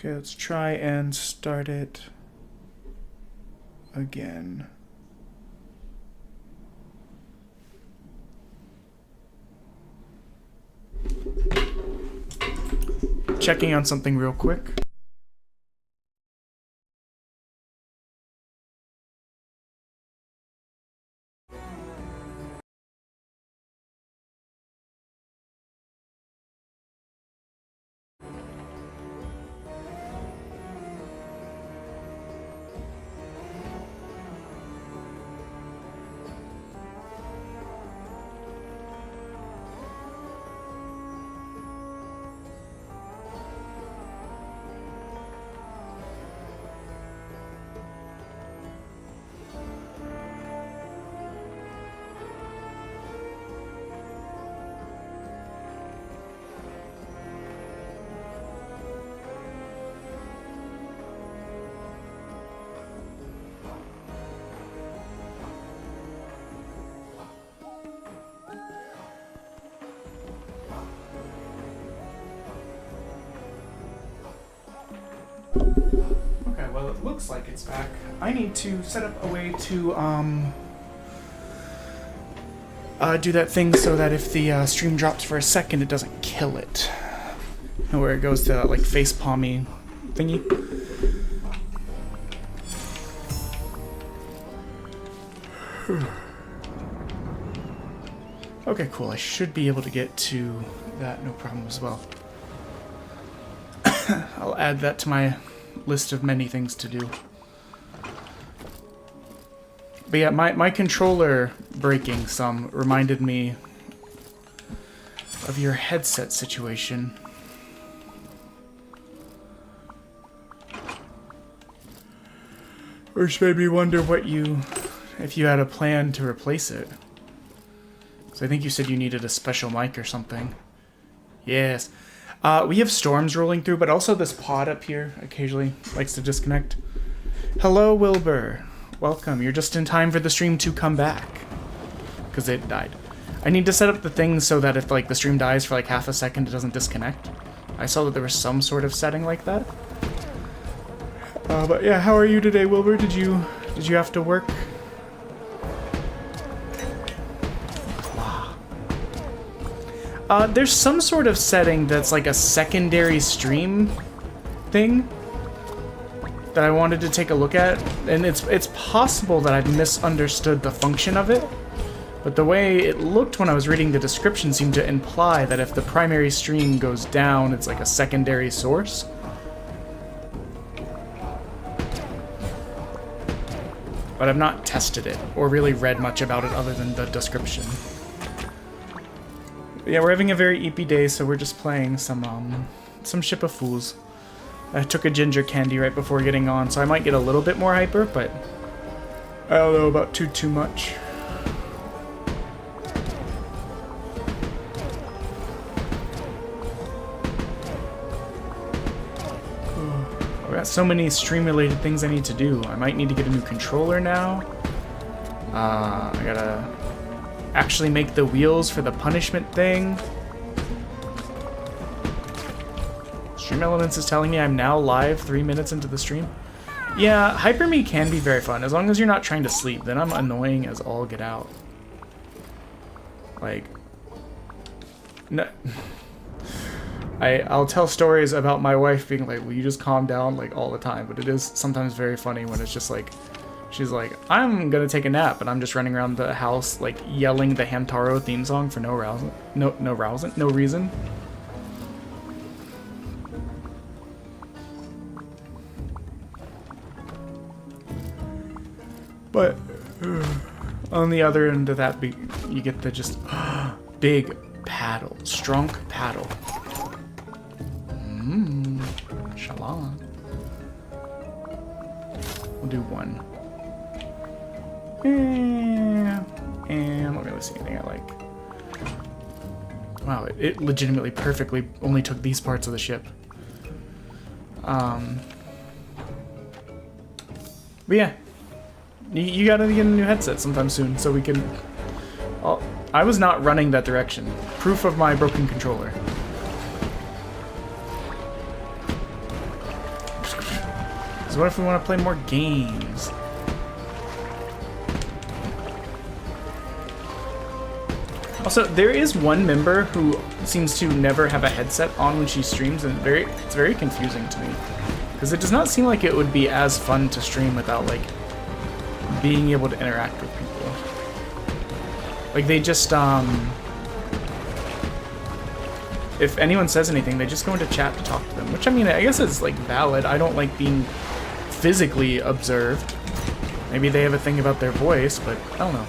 Okay, let's try and start it again. Checking on something real quick. Okay, well it looks like it's back. I need to set up a way to do that thing so that if the stream drops for a second, it doesn't kill it. And where it goes to like face palmy thingy. Okay, cool. I should be able to get to that no problem as well. I'll add that to my list of many things to do. But yeah, my controller breaking some reminded me of your headset situation. Which made me wonder if you had a plan to replace it. So I think you said you needed a special mic or something. Yes. We have storms rolling through, but also this pod up here occasionally likes to disconnect. Hello, Wilbur. Welcome. You're just in time for the stream to come back. Because it died. I need to set up the things so that if like the stream dies for like half a second, it doesn't disconnect. I saw that there was some sort of setting like that. But yeah, how are you today, Wilbur? Did you have to work? There's some sort of setting that's like a secondary stream thing that I wanted to take a look at, and it's possible that I've misunderstood the function of it, but the way it looked when I was reading the description seemed to imply that if the primary stream goes down, it's like a secondary source. But I've not tested it or really read much about it other than the description. Yeah, we're having a very eepy day, so we're just playing some Ship of Fools. I took a ginger candy right before getting on, so I might get a little bit more hyper, but I don't know about too much. I've got so many stream-related things I need to do. I might need to get a new controller now. I gotta actually make the wheels for the punishment thing. Stream Elements is telling me I'm now live 3 minutes into the stream. Yeah, Hyper Me can be very fun. As long as you're not trying to sleep, then I'm annoying as all get out. Like, no. I'll tell stories about my wife being like, will you just calm down, like, all the time. But it is sometimes very funny when it's just like, she's like, I'm gonna take a nap, and I'm just running around the house, like, yelling the Hamtaro theme song for no reason. But on the other end of that, you get the just big paddle, strong paddle. Shalom. We'll do one. And let me see anything I like. Wow, it legitimately perfectly only took these parts of the ship. But yeah, you gotta get a new headset sometime soon so we can. I was not running that direction. Proof of my broken controller. Because what if we want to play more games? Also, there is one member who seems to never have a headset on when she streams, and it's very confusing to me. Because it does not seem like it would be as fun to stream without, like, being able to interact with people. Like, they just, if anyone says anything, they just go into chat to talk to them. Which, I mean, I guess is, like, valid. I don't like being physically observed. Maybe they have a thing about their voice, but I don't know.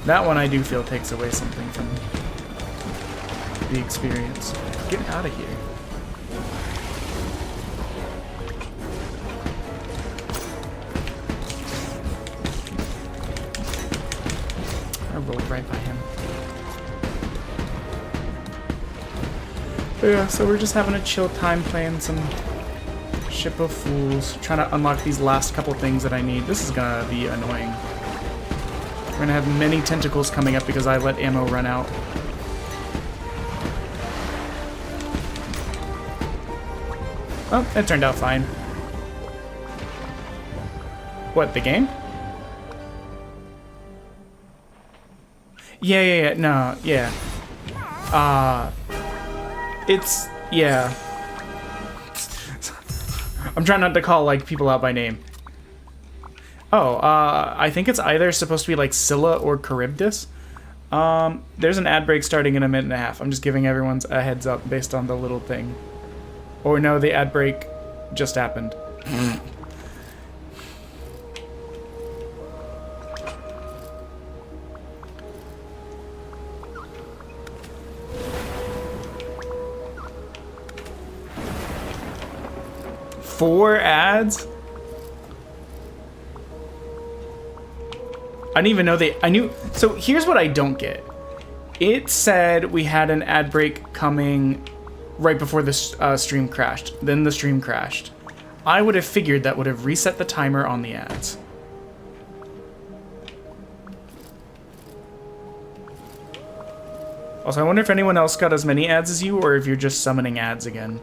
That one I do feel takes away something from the experience. Get out of here. I rolled right by him. But yeah, so we're just having a chill time playing some Ship of Fools, trying to unlock these last couple things that I need. This is gonna be annoying. We're gonna have many tentacles coming up because I let ammo run out. Oh, it turned out fine. What, the game? Yeah, no, yeah. It's, yeah. I'm trying not to call, like, people out by name. Oh, I think it's either supposed to be like Scylla or Charybdis. There's an ad break starting in a minute and a half. I'm just giving everyone a heads up based on the little thing. Or no, the ad break just happened. Four ads? I didn't even know I knew. So here's what I don't get. It said we had an ad break coming right before the stream crashed. Then the stream crashed. I would have figured that would have reset the timer on the ads. Also, I wonder if anyone else got as many ads as you, or if you're just summoning ads again.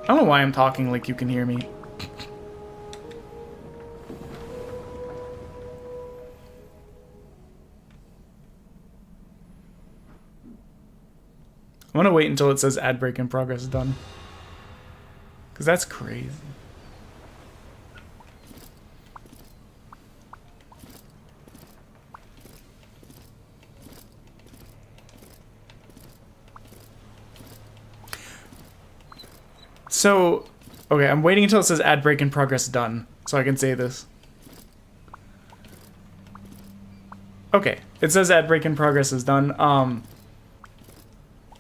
I don't know why I'm talking like you can hear me. I want to wait until it says ad break in progress done. Because that's crazy. So, okay, I'm waiting until it says ad break in progress done, so I can say this. Okay, it says ad break in progress is done.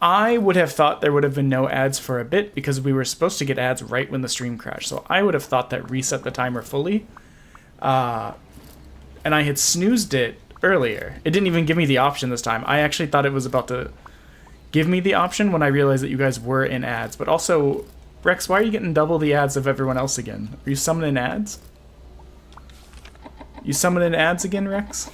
I would have thought there would have been no ads for a bit because we were supposed to get ads right when the stream crashed. So I would have thought that reset the timer fully. And I had snoozed it earlier. It didn't even give me the option this time. I actually thought it was about to give me the option when I realized that you guys were in ads. But also, Rex, why are you getting double the ads of everyone else again? Are you summoning ads? You summoning ads again, Rex?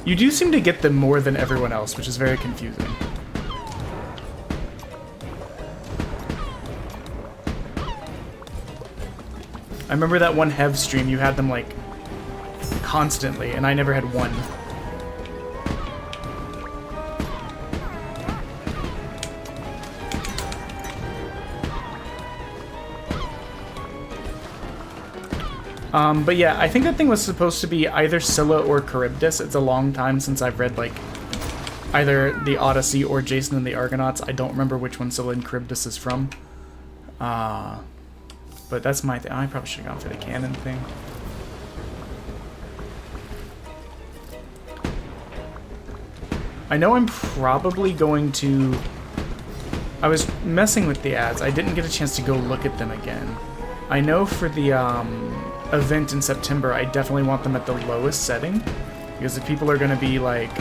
You do seem to get them more than everyone else, which is very confusing. I remember that one Hev stream, you had them, like, constantly, and I never had one. But yeah, I think that thing was supposed to be either Scylla or Charybdis. It's a long time since I've read, like, either the Odyssey or Jason and the Argonauts. I don't remember which one Scylla and Charybdis is from. But that's my thing. I probably should have gone for the canon thing. I know I'm probably going to... I was messing with the ads. I didn't get a chance to go look at them again. I know for the event in September, I definitely want them at the lowest setting. Because if people are going to be, like,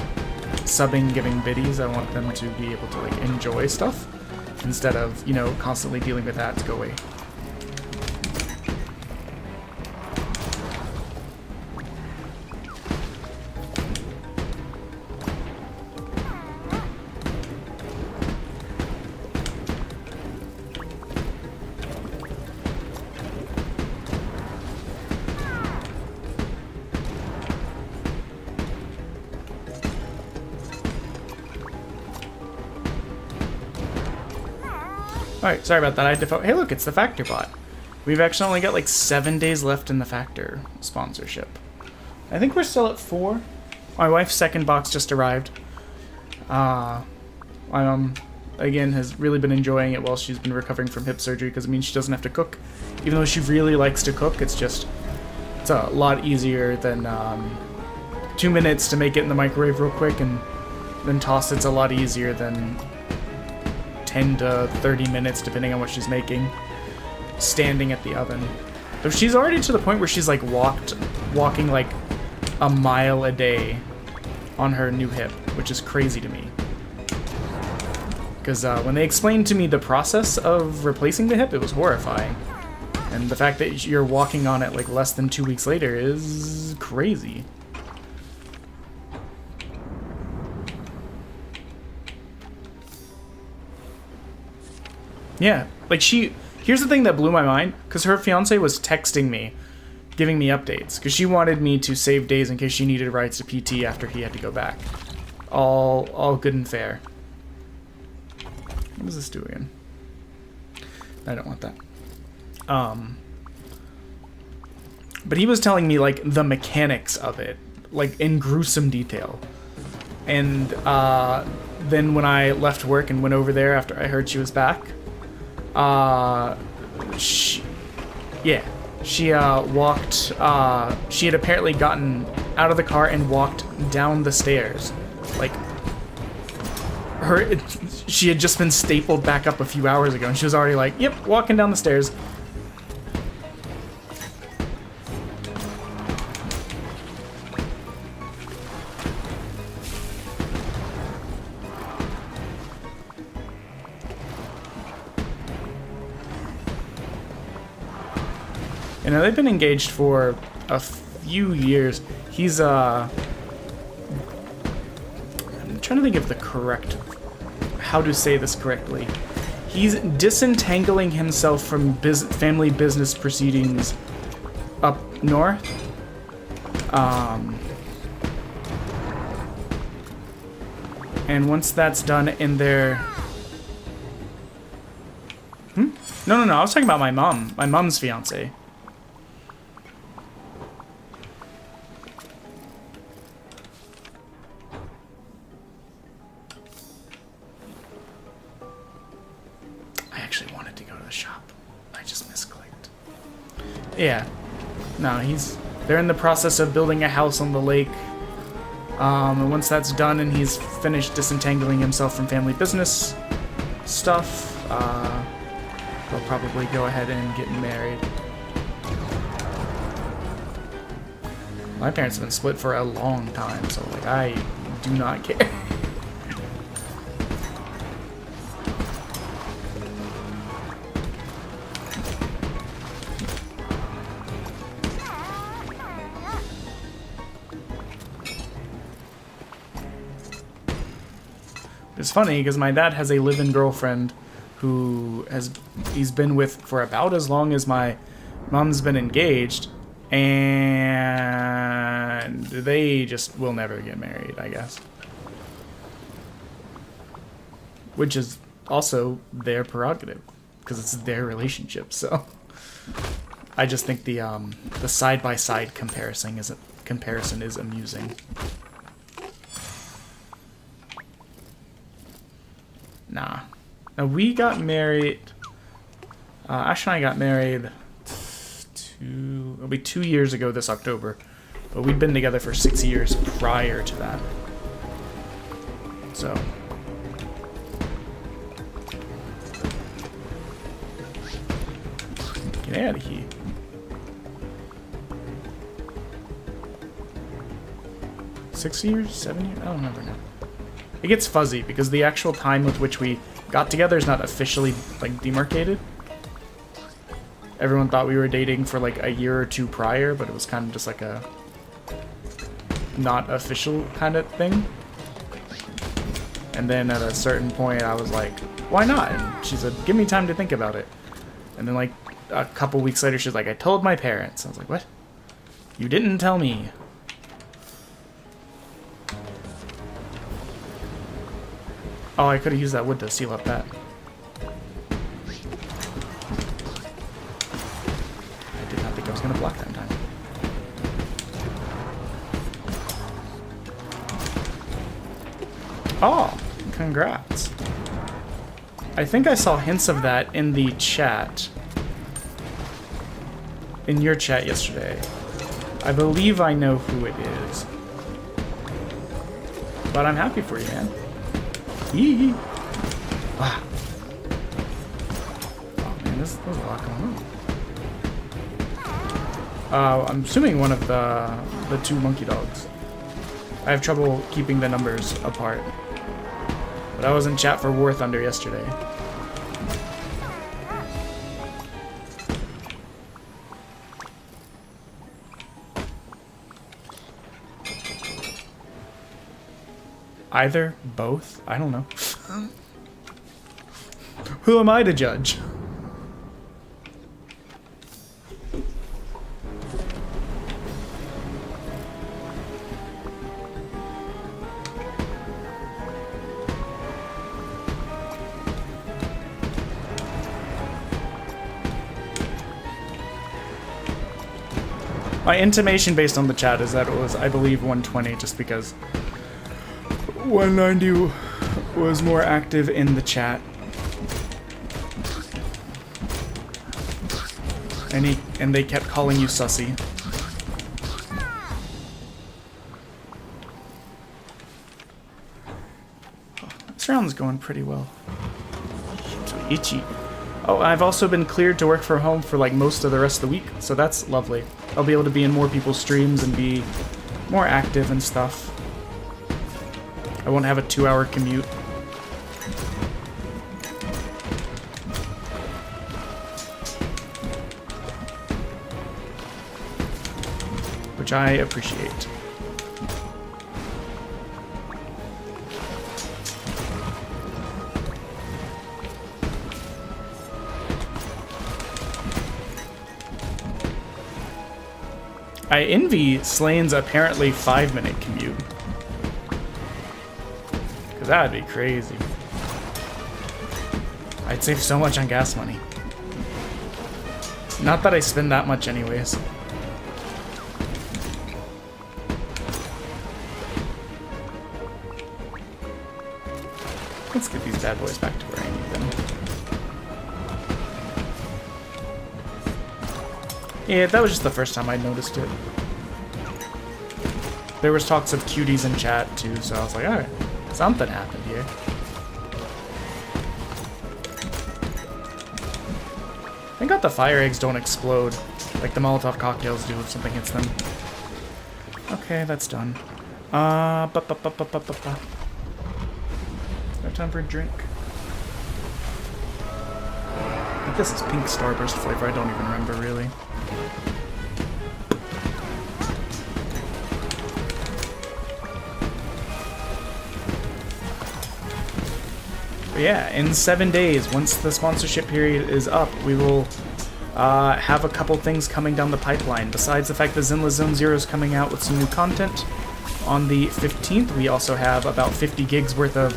subbing, giving biddies, I want them to be able to, like, enjoy stuff. Instead of, you know, constantly dealing with ads. Go away. Alright, sorry about that. I had to hey, look, it's the Factor bot. We've actually only got like 7 days left in the Factor sponsorship. I think we're still at 4. My wife's second box just arrived. My mom, again, has really been enjoying it while she's been recovering from hip surgery because it means she doesn't have to cook. Even though she really likes to cook, it's a lot easier than 2 minutes to make it in the microwave real quick and then toss. It's a lot easier than 10 to 30 minutes, depending on what she's making, standing at the oven. So she's already to the point where she's like walking like a mile a day on her new hip, which is crazy to me. Because when they explained to me the process of replacing the hip, it was horrifying. And the fact that you're walking on it like less than 2 weeks later is crazy. Yeah, like here's the thing that blew my mind, because her fiance was texting me, giving me updates, because she wanted me to save days in case she needed rides to PT after he had to go back. All good and fair. What does this do again? I don't want that. But he was telling me like the mechanics of it, like in gruesome detail. And then when I left work and went over there after I heard she was back, she walked, she had apparently gotten out of the car and walked down the stairs. Like, she had just been stapled back up a few hours ago, and she was already like, yep, walking down the stairs. You know, they've been engaged for a few years. He's, I'm trying to think of the correct, how to say this correctly. He's disentangling himself from family business proceedings up north. And once that's done in their... No, I was talking about my mom. My mom's fiance. Yeah. No, they're in the process of building a house on the lake. And once that's done and he's finished disentangling himself from family business stuff, they'll probably go ahead and get married. My parents have been split for a long time, so like I do not care. It's funny because my dad has a live-in girlfriend who he's been with for about as long as my mom's been engaged, and they just will never get married, I guess. Which is also their prerogative because it's their relationship. So I just think the side-by-side comparison is amusing. Nah. Now, we got married... Ash and I got married it'll be 2 years ago this October. But we'd been together for 6 years prior to that. So... Get out of here. Six years? 7 years? I don't remember now. It gets fuzzy because the actual time with which we got together is not officially, like, demarcated. Everyone thought we were dating for, like, a year or two prior, but it was kind of just like a not official kind of thing. And then at a certain point, I was like, why not? And she said, give me time to think about it. And then, like, a couple weeks later, she's like, I told my parents. I was like, what? You didn't tell me. Oh, I could have used that wood to seal up that. Oh, congrats. I think I saw hints of that in the chat. In your chat yesterday. I believe I know who it is. But I'm happy for you, man. Yee. Ah. Oh man, there's a lot going on. I'm assuming one of the two monkey dogs. I have trouble keeping the numbers apart. But I was in chat for War Thunder yesterday. Either, both, I don't know. Who am I to judge? My intimation based on the chat is that it was, I believe, 120, just because 190 was more active in the chat. And they kept calling you sussy. Oh, this round's going pretty well. So itchy. Oh, I've also been cleared to work from home for like most of the rest of the week, so that's lovely. I'll be able to be in more people's streams and be more active and stuff. I won't have a 2-hour commute. Which I appreciate. I envy Slane's apparently 5-minute commute. Because that would be crazy. I'd save so much on gas money. Not that I spend that much anyways. Let's get these bad boys back to where I need them. Yeah, that was just the first time I noticed it. There was talks of cuties in chat too, so I was like, alright, something happened here. Thank God the fire eggs don't explode like the Molotov cocktails do if something hits them. Okay, that's done. No time for a drink. I think this is pink Starburst flavor, I don't even remember really. But yeah, in 7 days, once the sponsorship period is up, we will have a couple things coming down the pipeline. Besides the fact that Zinla Zone Zero is coming out with some new content, on the 15th we also have about 50 gigs worth of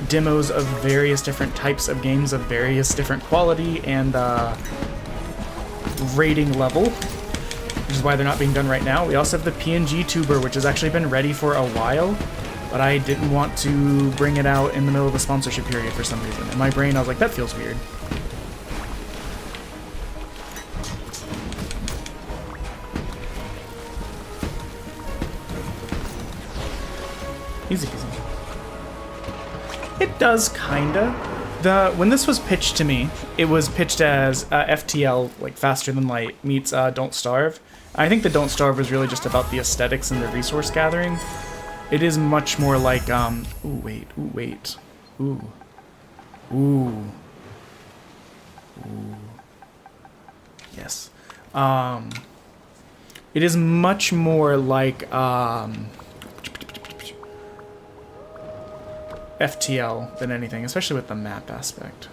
demos of various different types of games of various different quality and rating level, which is why they're not being done right now. We also have the PNG tuber, which has actually been ready for a while, but I didn't want to bring it out in the middle of the sponsorship period for some reason. In my brain I was like, that feels weird. Easy peasy. It does, kinda. When this was pitched to me, it was pitched as FTL, like Faster Than Light, meets Don't Starve. I think the Don't Starve was really just about the aesthetics and the resource gathering. It is much more like, yes. It is much more like, FTL than anything, especially with the map aspect.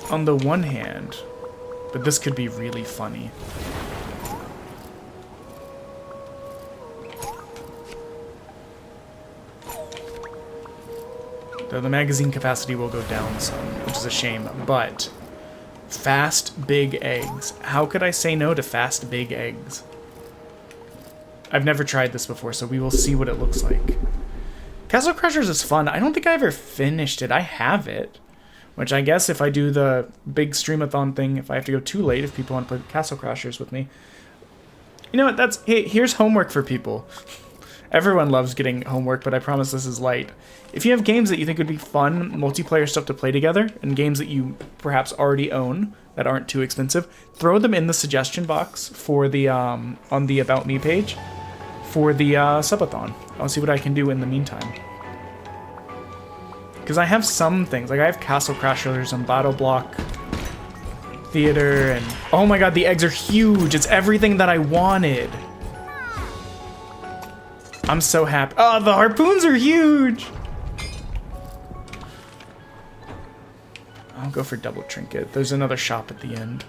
On the one hand, but this could be really funny. Though the magazine capacity will go down some, which is a shame, but fast big eggs. How could I say no to fast big eggs? I've never tried this before, so we will see what it looks like. Castle Crashers is fun. I don't think I ever finished it. I have it. Which I guess if I do the big streamathon thing, if I have to go too late, if people want to play Castle Crashers with me. You know what, hey, here's homework for people. Everyone loves getting homework, but I promise this is light. If you have games that you think would be fun, multiplayer stuff to play together, and games that you perhaps already own that aren't too expensive, throw them in the suggestion box for the on the About Me page for the subathon. I'll see what I can do in the meantime. Because I have some things, like I have Castle Crashers and Battle Block Theater, and oh my god, the eggs are huge. It's everything that I wanted. I'm so happy. Oh, the harpoons are huge. I'll go for double trinket. There's another shop at the end.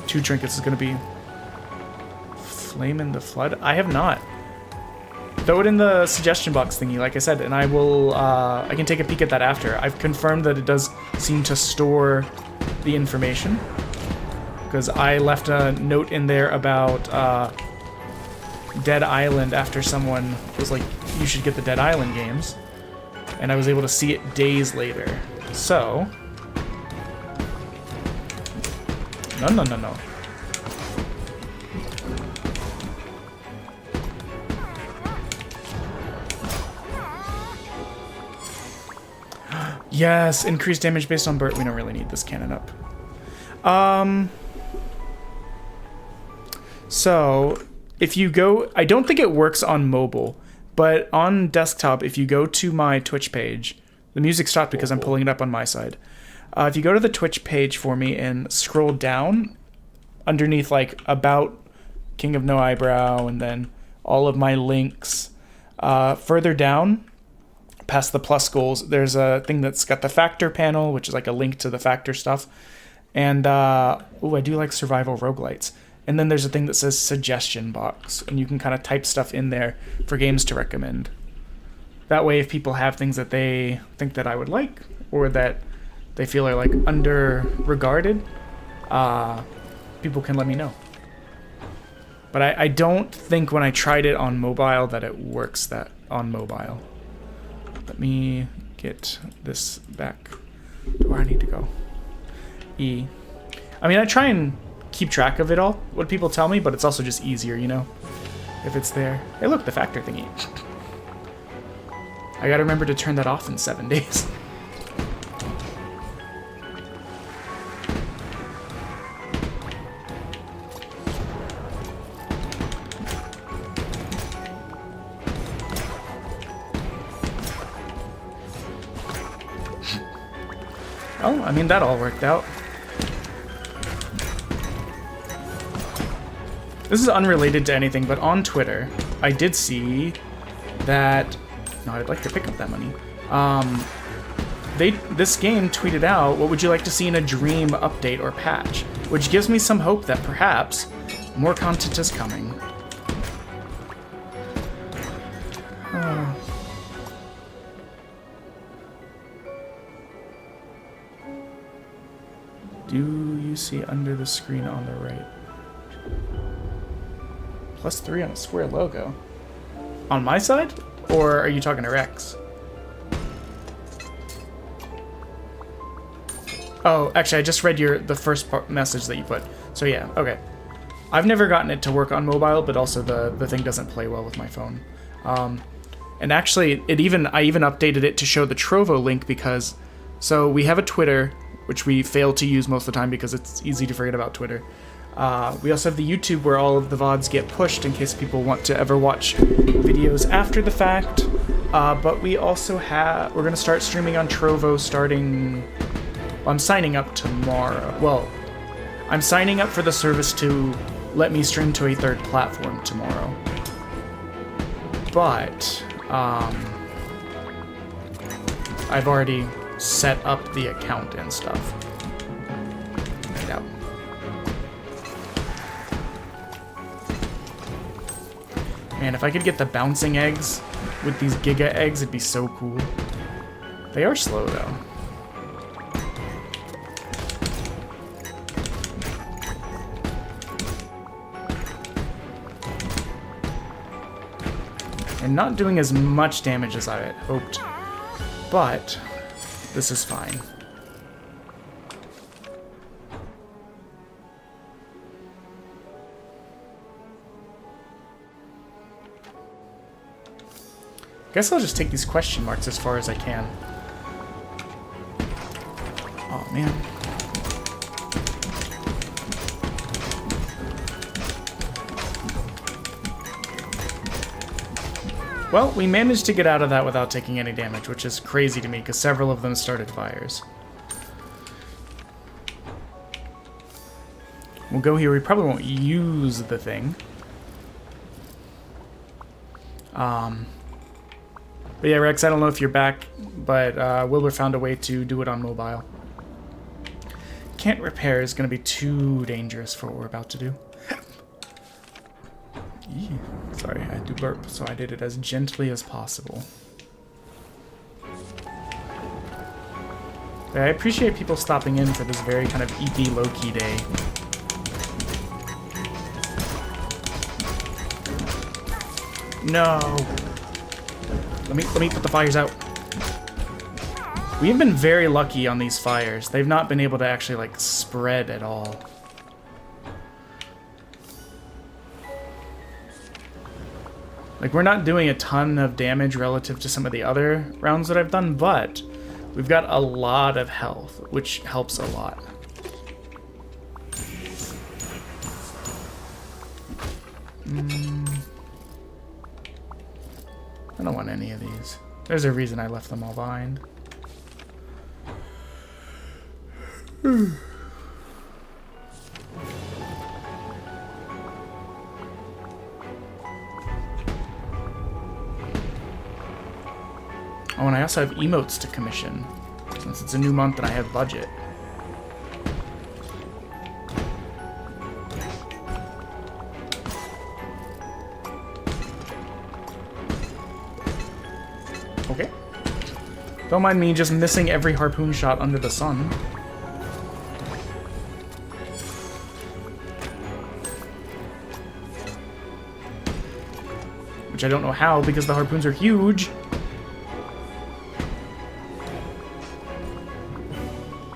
2 trinkets is gonna be Flame in the Flood. I have not. Throw it in the suggestion box thingy, like I said, and I will, I can take a peek at that after. I've confirmed that it does seem to store the information, because I left a note in there about, Dead Island after someone was like, you should get the Dead Island games, and I was able to see it days later. So, no. Yes, increased damage based on burst. We don't really need this cannon up. So, if you go... I don't think it works on mobile, but on desktop, if you go to my Twitch page... The music stopped because I'm pulling it up on my side. If you go to the Twitch page for me and scroll down, underneath, like, About King of No Eyebrow, and then all of my links, further down... past the plus goals, there's a thing that's got the factor panel, which is like a link to the factor stuff. And, I do like survival roguelites. And then there's a thing that says suggestion box, and you can kind of type stuff in there for games to recommend. That way, if people have things that they think that I would like, or that they feel are like under-regarded, people can let me know. But I don't think when I tried it on mobile that it works that on mobile. Let me get this back to where I need to go. E. I mean, I try and keep track of it all, what people tell me, but it's also just easier, you know, if it's there. Hey, look, the factor thingy. I gotta remember to turn that off in 7 days. Oh, I mean, that all worked out. This is unrelated to anything, but on Twitter, I did see that... No, I'd like to pick up that money. This game tweeted out, what would you like to see in a Dream update or patch? Which gives me some hope that perhaps more content is coming. Do you see under the screen on the right? +3 on a square logo. On my side? Or are you talking to Rex? Oh, actually, I just read the first message that you put. So yeah, okay. I've never gotten it to work on mobile, but also the thing doesn't play well with my phone. And actually, I even updated it to show the Trovo link because... So we have a Twitter, which we fail to use most of the time because it's easy to forget about Twitter. We also have the YouTube where all of the VODs get pushed in case people want to ever watch videos after the fact. But we also we're going to start streaming on Trovo starting... Well, I'm signing up tomorrow. Well, I'm signing up for the service to let me stream to a third platform tomorrow. But, I've already set up the account and stuff. Right out. Man, if I could get the bouncing eggs with these Giga eggs, it'd be so cool. They are slow, though. They're not doing as much damage as I had hoped, but this is fine. Guess I'll just take these question marks as far as I can. Oh, man. Well, we managed to get out of that without taking any damage, which is crazy to me, because several of them started fires. We'll go here. We probably won't use the thing. But yeah, Rex, I don't know if you're back, but Wilbur found a way to do it on mobile. Can't repair is going to be too dangerous for what we're about to do. Sorry, I do burp, so I did it as gently as possible. Yeah, I appreciate people stopping in for this very kind of eepy, low-key day. No! Let me put the fires out. We've been very lucky on these fires. They've not been able to actually, like, spread at all. Like, we're not doing a ton of damage relative to some of the other rounds that I've done, but we've got a lot of health, which helps a lot. I don't want any of these. There's a reason I left them all behind. Oh, and I also have emotes to commission, since it's a new month and I have budget. Okay. Don't mind me just missing every harpoon shot under the sun. Which I don't know how, because the harpoons are huge.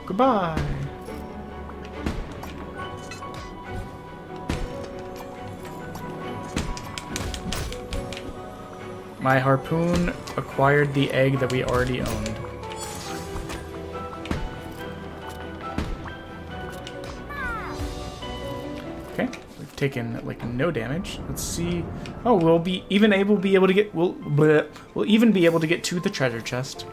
Goodbye. My harpoon acquired the egg that we already owned. Okay, we've taken like no damage. Let's see. Oh, we'll even be able to get we'll even be able to get to the treasure chest.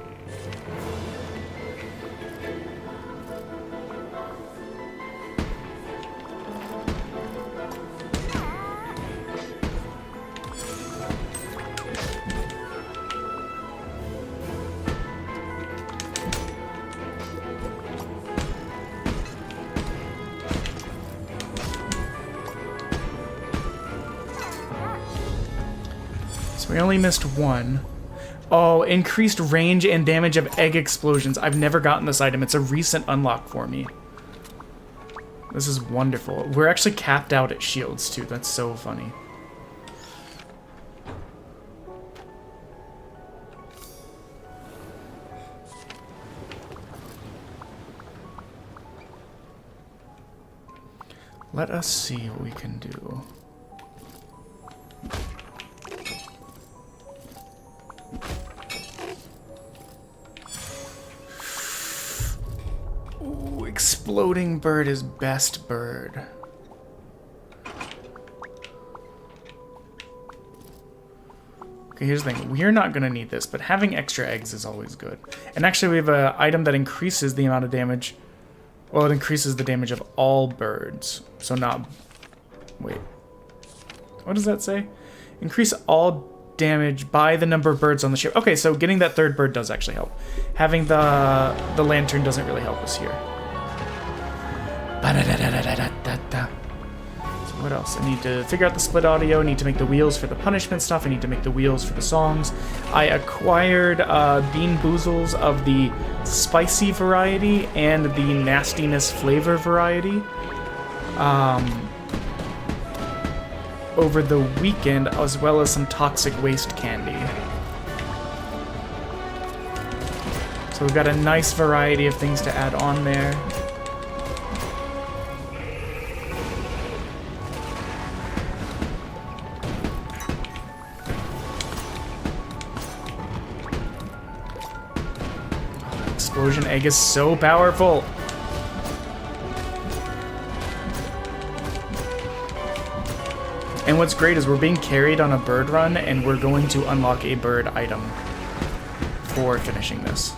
We only missed one. Oh, increased range and damage of egg explosions. I've never gotten this item. It's a recent unlock for me. This is wonderful. We're actually capped out at shields, too. That's so funny. Let us see what we can do. Exploding bird is best bird. Okay, here's the thing. We're not going to need this, but having extra eggs is always good. And actually, we have an item that increases the amount of damage. Well, it increases the damage of all birds. So not... Wait. What does that say? Increase all damage by the number of birds on the ship. Okay, so getting that third bird does actually help. Having the lantern doesn't really help us here. So what else? I need to figure out the split audio. I need to make the wheels for the punishment stuff. I need to make the wheels for the songs. I acquired Bean Boozles of the spicy variety and the nastiness flavor variety. over the weekend, as well as some toxic waste candy. So we've got a nice variety of things to add on there. Explosion egg is so powerful. And what's great is we're being carried on a bird run, and we're going to unlock a bird item for finishing this.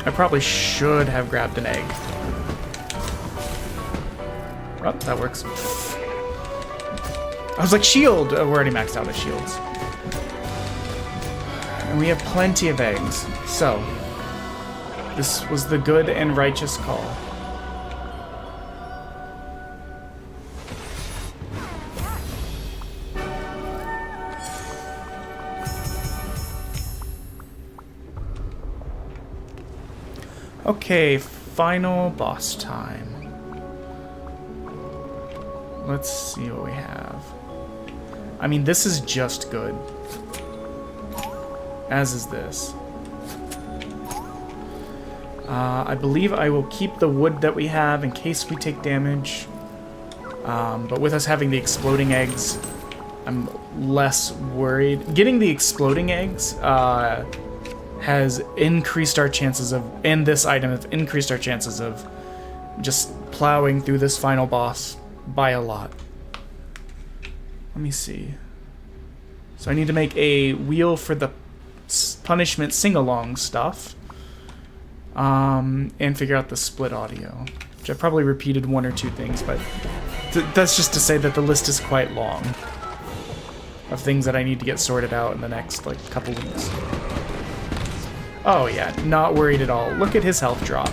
I probably should have grabbed an egg. Oh, that works. I was like, shield! Oh, we're already maxed out at shields. And we have plenty of eggs. So, this was the good and righteous call. Okay, final boss time. Let's see what we have. I mean, this is just good. As is this. I believe I will keep the wood that we have in case we take damage. But with us having the exploding eggs, I'm less worried. Getting the exploding eggs has increased our chances of, and this item has increased our chances of just plowing through this final boss by a lot. Let me see. So I need to make a wheel for the punishment sing-along stuff. And figure out the split audio. Which I probably repeated one or two things, but that's just to say that the list is quite long of things that I need to get sorted out in the next, like, couple weeks. Oh yeah, not worried at all. Look at his health drop.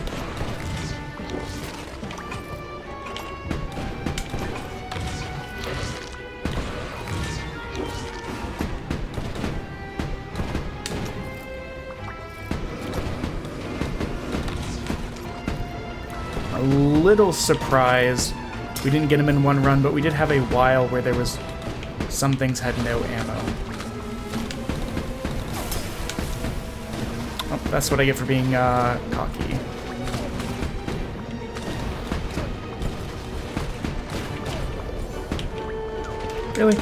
A little surprised we didn't get him in one run, but we did have a while where there was some things had no ammo. Oh, that's what I get for being cocky. Really?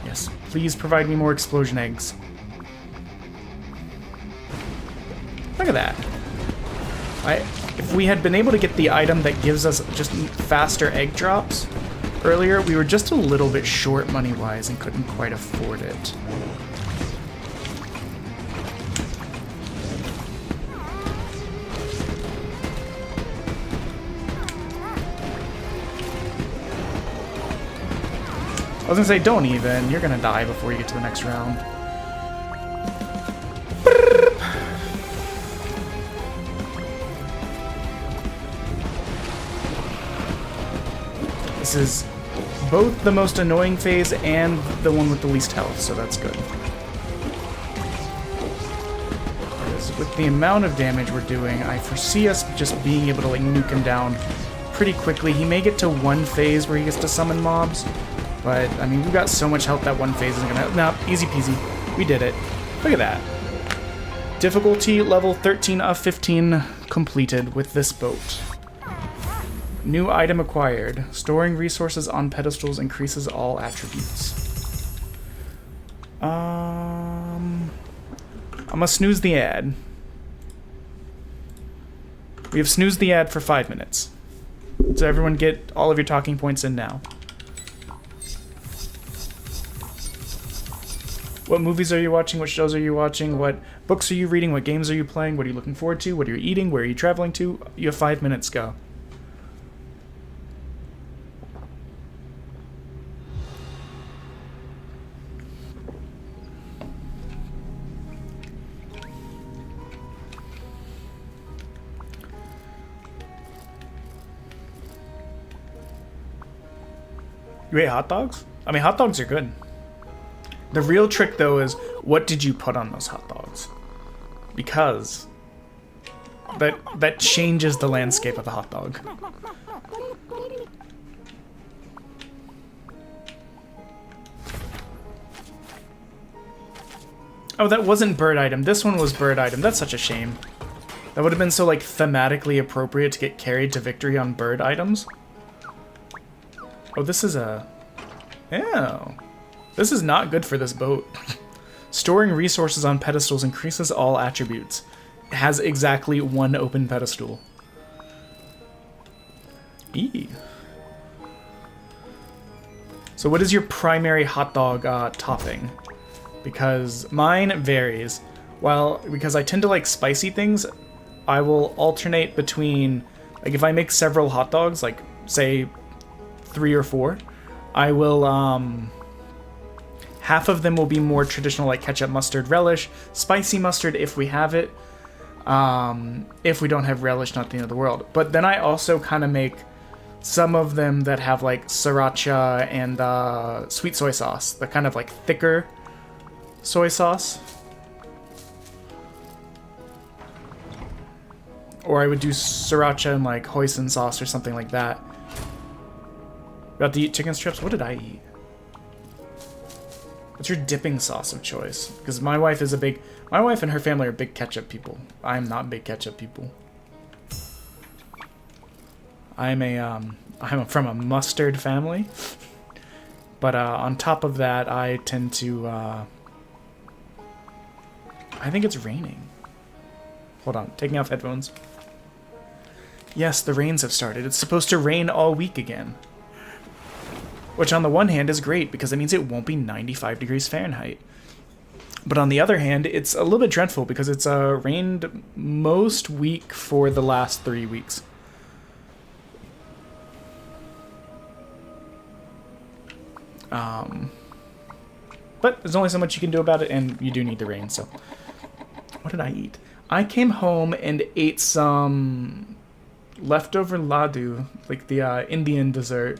Yes, please provide me more explosion eggs. Look at that. If we had been able to get the item that gives us just faster egg drops earlier, we were just a little bit short money-wise and couldn't quite afford it. I was gonna say, don't even. You're gonna die before you get to the next round. This is both the most annoying phase and the one with the least health, so that's good. Because with the amount of damage we're doing, I foresee us just being able to like nuke him down pretty quickly. He may get to one phase where he gets to summon mobs, but I mean, we've got so much health that one phase isn't gonna. Nah, easy peasy. We did it. Look at that. Difficulty level 13 of 15 completed with this boat. New item acquired. Storing resources on pedestals increases all attributes. I'm gonna snooze the ad. We have snoozed the ad for 5 minutes. So everyone get all of your talking points in now. What movies are you watching? What shows are you watching? What books are you reading? What games are you playing? What are you looking forward to? What are you eating? Where are you traveling to? You have 5 minutes, go. You ate hot dogs? I mean, hot dogs are good. The real trick, though, is what did you put on those hot dogs? Because that changes the landscape of the hot dog. Oh, that wasn't bird item. This one was bird item. That's such a shame. That would have been so, like, thematically appropriate to get carried to victory on bird items. Oh, this is a... Oh. This is not good for this boat. Storing resources on pedestals increases all attributes. It has exactly one open pedestal. Eee. So what is your primary hot dog topping? Because mine varies. Because I tend to like spicy things, I will alternate between... Like if I make several hot dogs, like say 3 or 4, I will... half of them will be more traditional, like ketchup, mustard, relish, spicy mustard if we have it. If we don't have relish, not the end of the world. But then I also kind of make some of them that have like sriracha and sweet soy sauce, the kind of like thicker soy sauce. Or I would do sriracha and like hoisin sauce or something like that. About to eat chicken strips? What did I eat? What's your dipping sauce of choice? Because my wife and her family are big ketchup people. I'm not big ketchup people. I'm from a mustard family. But on top of that, I tend to, I think it's raining. Hold on, taking off headphones. Yes, the rains have started. It's supposed to rain all week again. Which on the one hand is great because it means it won't be 95 degrees Fahrenheit. But on the other hand, it's a little bit dreadful because it's rained most week for the last 3 weeks. But there's only so much you can do about it, and you do need the rain, so... What did I eat? I came home and ate some leftover ladu, like the Indian dessert,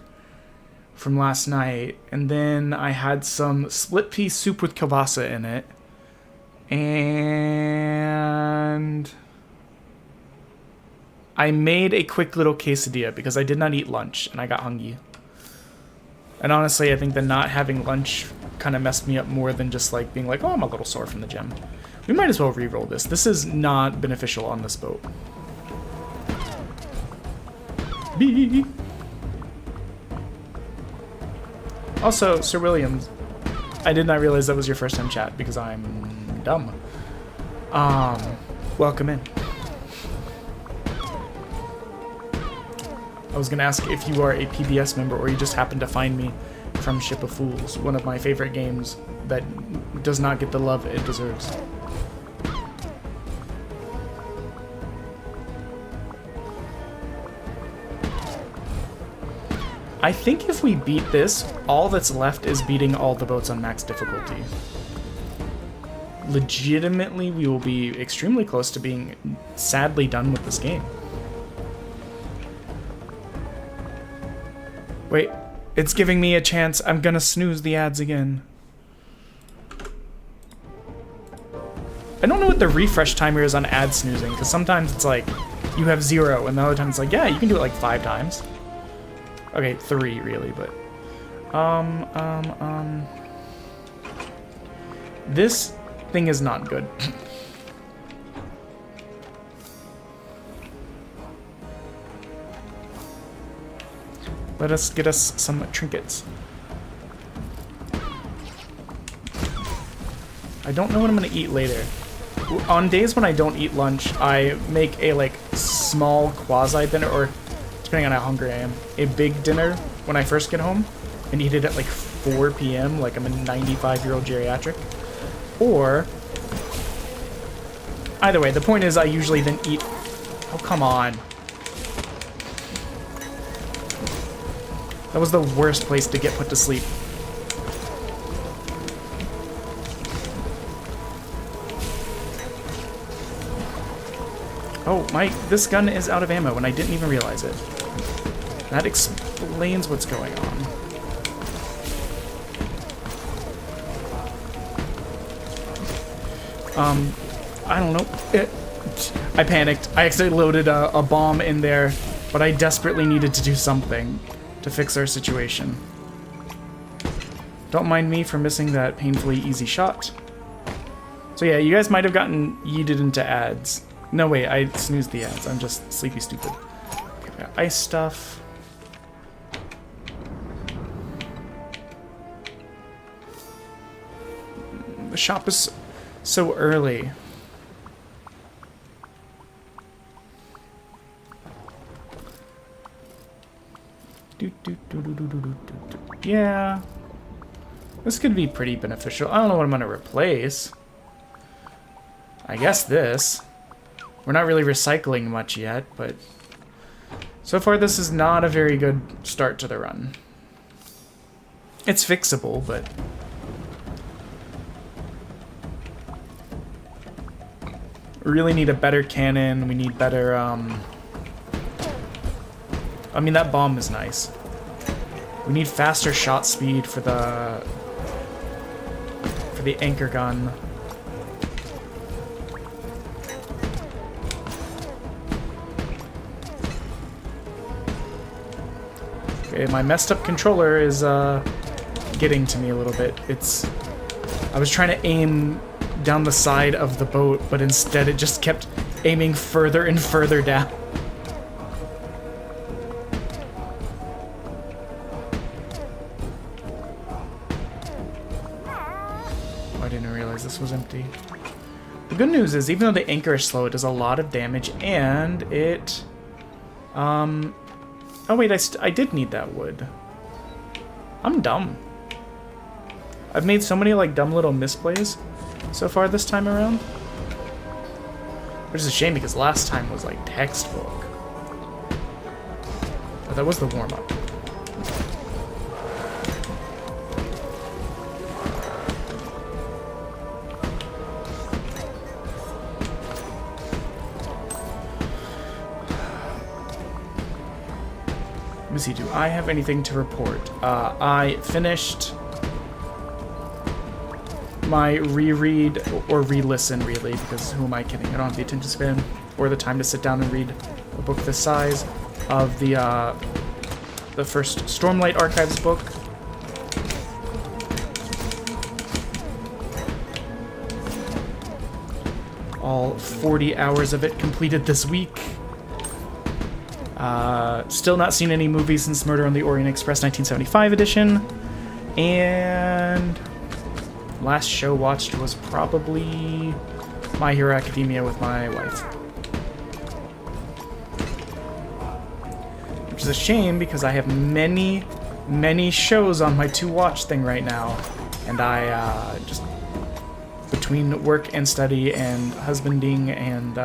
from last night, and then I had some split pea soup with kielbasa in it, and I made a quick little quesadilla because I did not eat lunch and I got hungry. And honestly, I think that not having lunch kind of messed me up more than just like being like, oh, I'm a little sore from the gym. We might as well re-roll this. This is not beneficial on this boat. Bee. Also, Sir Williams, I did not realize that was your first time chat because I'm dumb. Welcome in. I was gonna ask if you are a PBS member or you just happened to find me from Ship of Fools, one of my favorite games that does not get the love it deserves. I think if we beat this, all that's left is beating all the boats on max difficulty. Legitimately, we will be extremely close to being sadly done with this game. Wait, it's giving me a chance. I'm gonna snooze the ads again. I don't know what the refresh timer is on ad snoozing, because sometimes it's like, you have 0, and the other time it's like, yeah, you can do it like 5 times. Okay, 3 really, but... This thing is not good. Let us get us some trinkets. I don't know what I'm gonna eat later. On days when I don't eat lunch, I make a like small quasi dinner, or depending on how hungry I am, a big dinner when I first get home, and eat it at like 4 p.m. like I'm a 95-year-old geriatric. Or... Either way, the point is I usually then eat... Oh, come on. That was the worst place to get put to sleep. Oh, this gun is out of ammo and I didn't even realize it. That explains what's going on. I don't know. I panicked. I accidentally loaded a bomb in there, but I desperately needed to do something to fix our situation. Don't mind me for missing that painfully easy shot. So yeah, you guys might have gotten yeeted into ads. No, wait, I snoozed the ads. I'm just sleepy stupid. Okay, we got ice stuff. The shop is so early. Yeah. This could be pretty beneficial. I don't know what I'm going to replace. I guess this. We're not really recycling much yet, but so far this is not a very good start to the run. It's fixable, but we really need a better cannon. We need better, I mean, that bomb is nice. We need faster shot speed for the anchor gun. Okay, my messed up controller is getting to me a little bit. I was trying to aim down the side of the boat, but instead it just kept aiming further and further down. I didn't realize this was empty. The good news is, even though the anchor is slow, it does a lot of damage, and it... Oh wait, I did need that wood. I'm dumb. I've made so many like dumb little misplays so far this time around. Which is a shame because last time was like textbook. But that was the warm-up. Let me see, do I have anything to report? I finished my reread, or re-listen really, because who am I kidding? I don't have the attention span or the time to sit down and read a book this size, of the first Stormlight Archives book. All 40 hours of it completed this week. Still not seen any movies since Murder on the Orient Express 1975 edition. And last show watched was probably My Hero Academia with my wife. Which is a shame because I have many, many shows on my to-watch thing right now. And I just, between work and study and husbanding and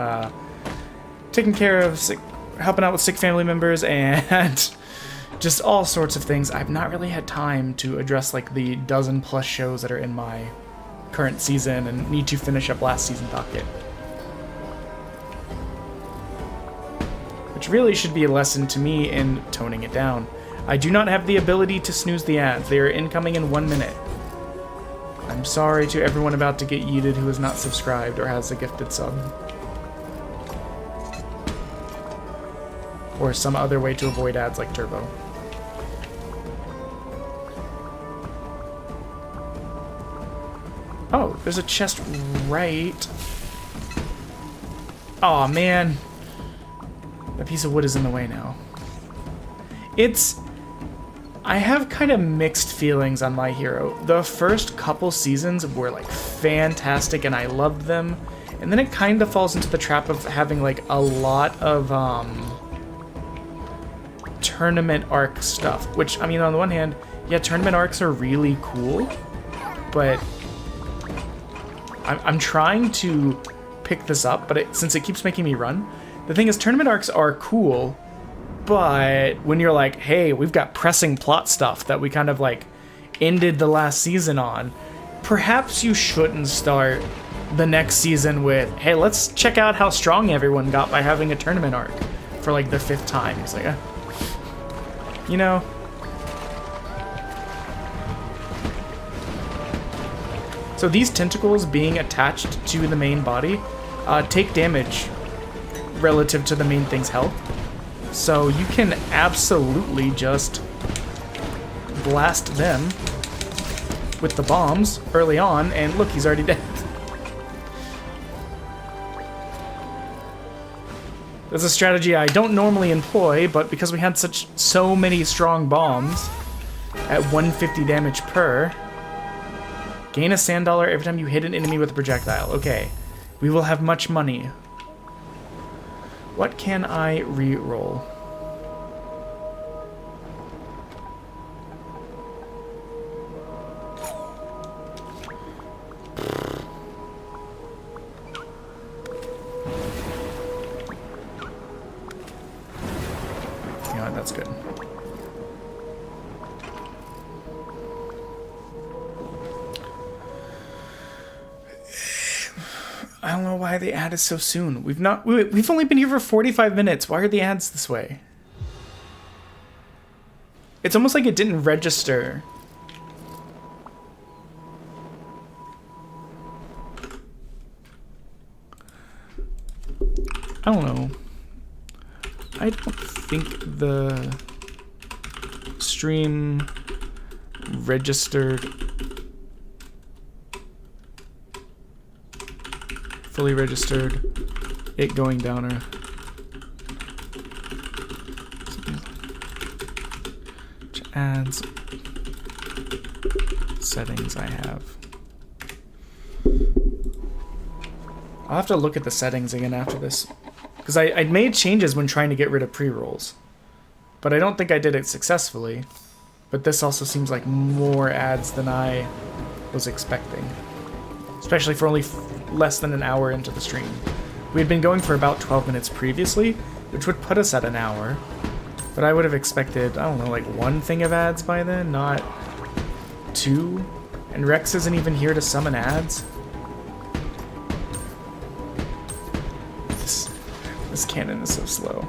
taking care of helping out with sick family members and just all sorts of things, I've not really had time to address like the dozen plus shows that are in my current season and need to finish up last season docket. Which really should be a lesson to me in toning it down. I do not have the ability to snooze the ads. They are incoming in 1 minute. I'm sorry to everyone about to get yeeted who is not subscribed or has a gifted sub. Or some other way to avoid ads like Turbo. Oh, there's a chest right... Aw, man. That piece of wood is in the way now. I have kind of mixed feelings on My Hero. The first couple seasons were like fantastic and I loved them. And then it kind of falls into the trap of having like a lot of tournament arc stuff, which, I mean, on the one hand, yeah, tournament arcs are really cool, but I'm trying to pick this up, but since it keeps making me run, the thing is tournament arcs are cool, but when you're like, hey, we've got pressing plot stuff that we kind of like ended the last season on, perhaps you shouldn't start the next season with, hey, let's check out how strong everyone got by having a tournament arc for like the 5th time. It's like, you know. So these tentacles being attached to the main body take damage relative to the main thing's health. So you can absolutely just blast them with the bombs early on, and look, he's already dead. That's a strategy I don't normally employ, but because we had so many strong bombs at 150 damage per, gain a sand dollar every time you hit an enemy with a projectile. Okay, we will have much money. What can I re-roll? That's good. I don't know why the ad is so soon. We've only been here for 45 minutes. Why are the ads this way? It's almost like it didn't register. I don't know. I don't think the stream registered fully registered it going down or ads settings I have. I'll have to look at the settings again after this. Because I made changes when trying to get rid of pre-rolls. But I don't think I did it successfully. But this also seems like more ads than I was expecting. Especially for only less than an hour into the stream. We had been going for about 12 minutes previously, which would put us at an hour. But I would have expected, I don't know, like 1 thing of ads by then, not 2. And Rex isn't even here to summon ads. This cannon is so slow.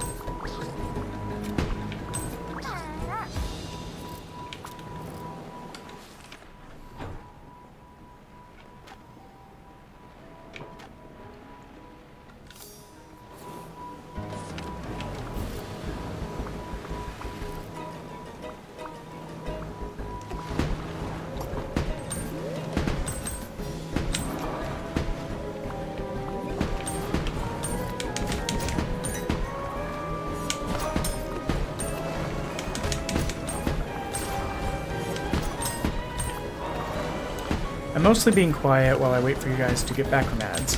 I'm mostly being quiet while I wait for you guys to get back from ads.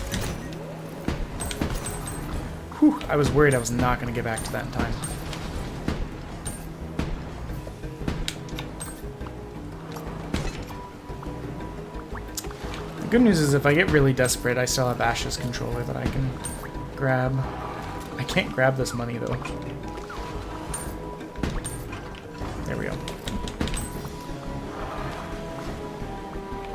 Whew, I was worried I was not going to get back to that in time. The good news is if I get really desperate, I still have Ash's controller that I can grab. I can't grab this money though. There we go.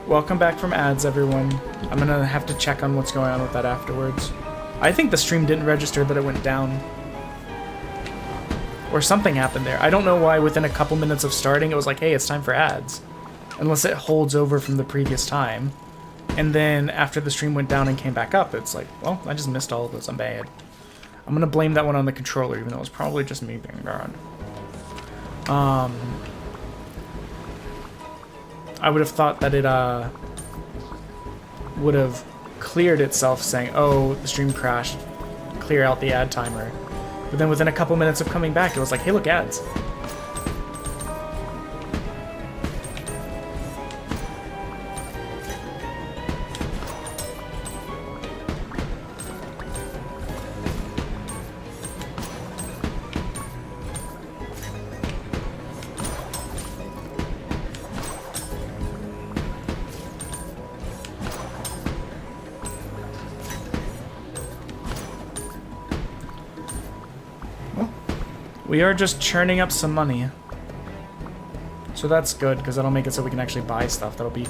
Welcome back from ads, everyone. I'm gonna have to check on what's going on with that afterwards. I think the stream didn't register, but it went down. Or something happened there. I don't know why within a couple minutes of starting, it was like, hey, it's time for ads. Unless it holds over from the previous time. And then after the stream went down and came back up, it's like, well, I just missed all of this. I'm bad. I'm gonna blame that one on the controller, even though it was probably just me being bad. I would have thought that it would have cleared itself saying, oh, the stream crashed, clear out the ad timer. But then within a couple minutes of coming back, it was like, hey, look, ads. We are just churning up some money. So that's good, because that'll make it so we can actually buy stuff. That'll be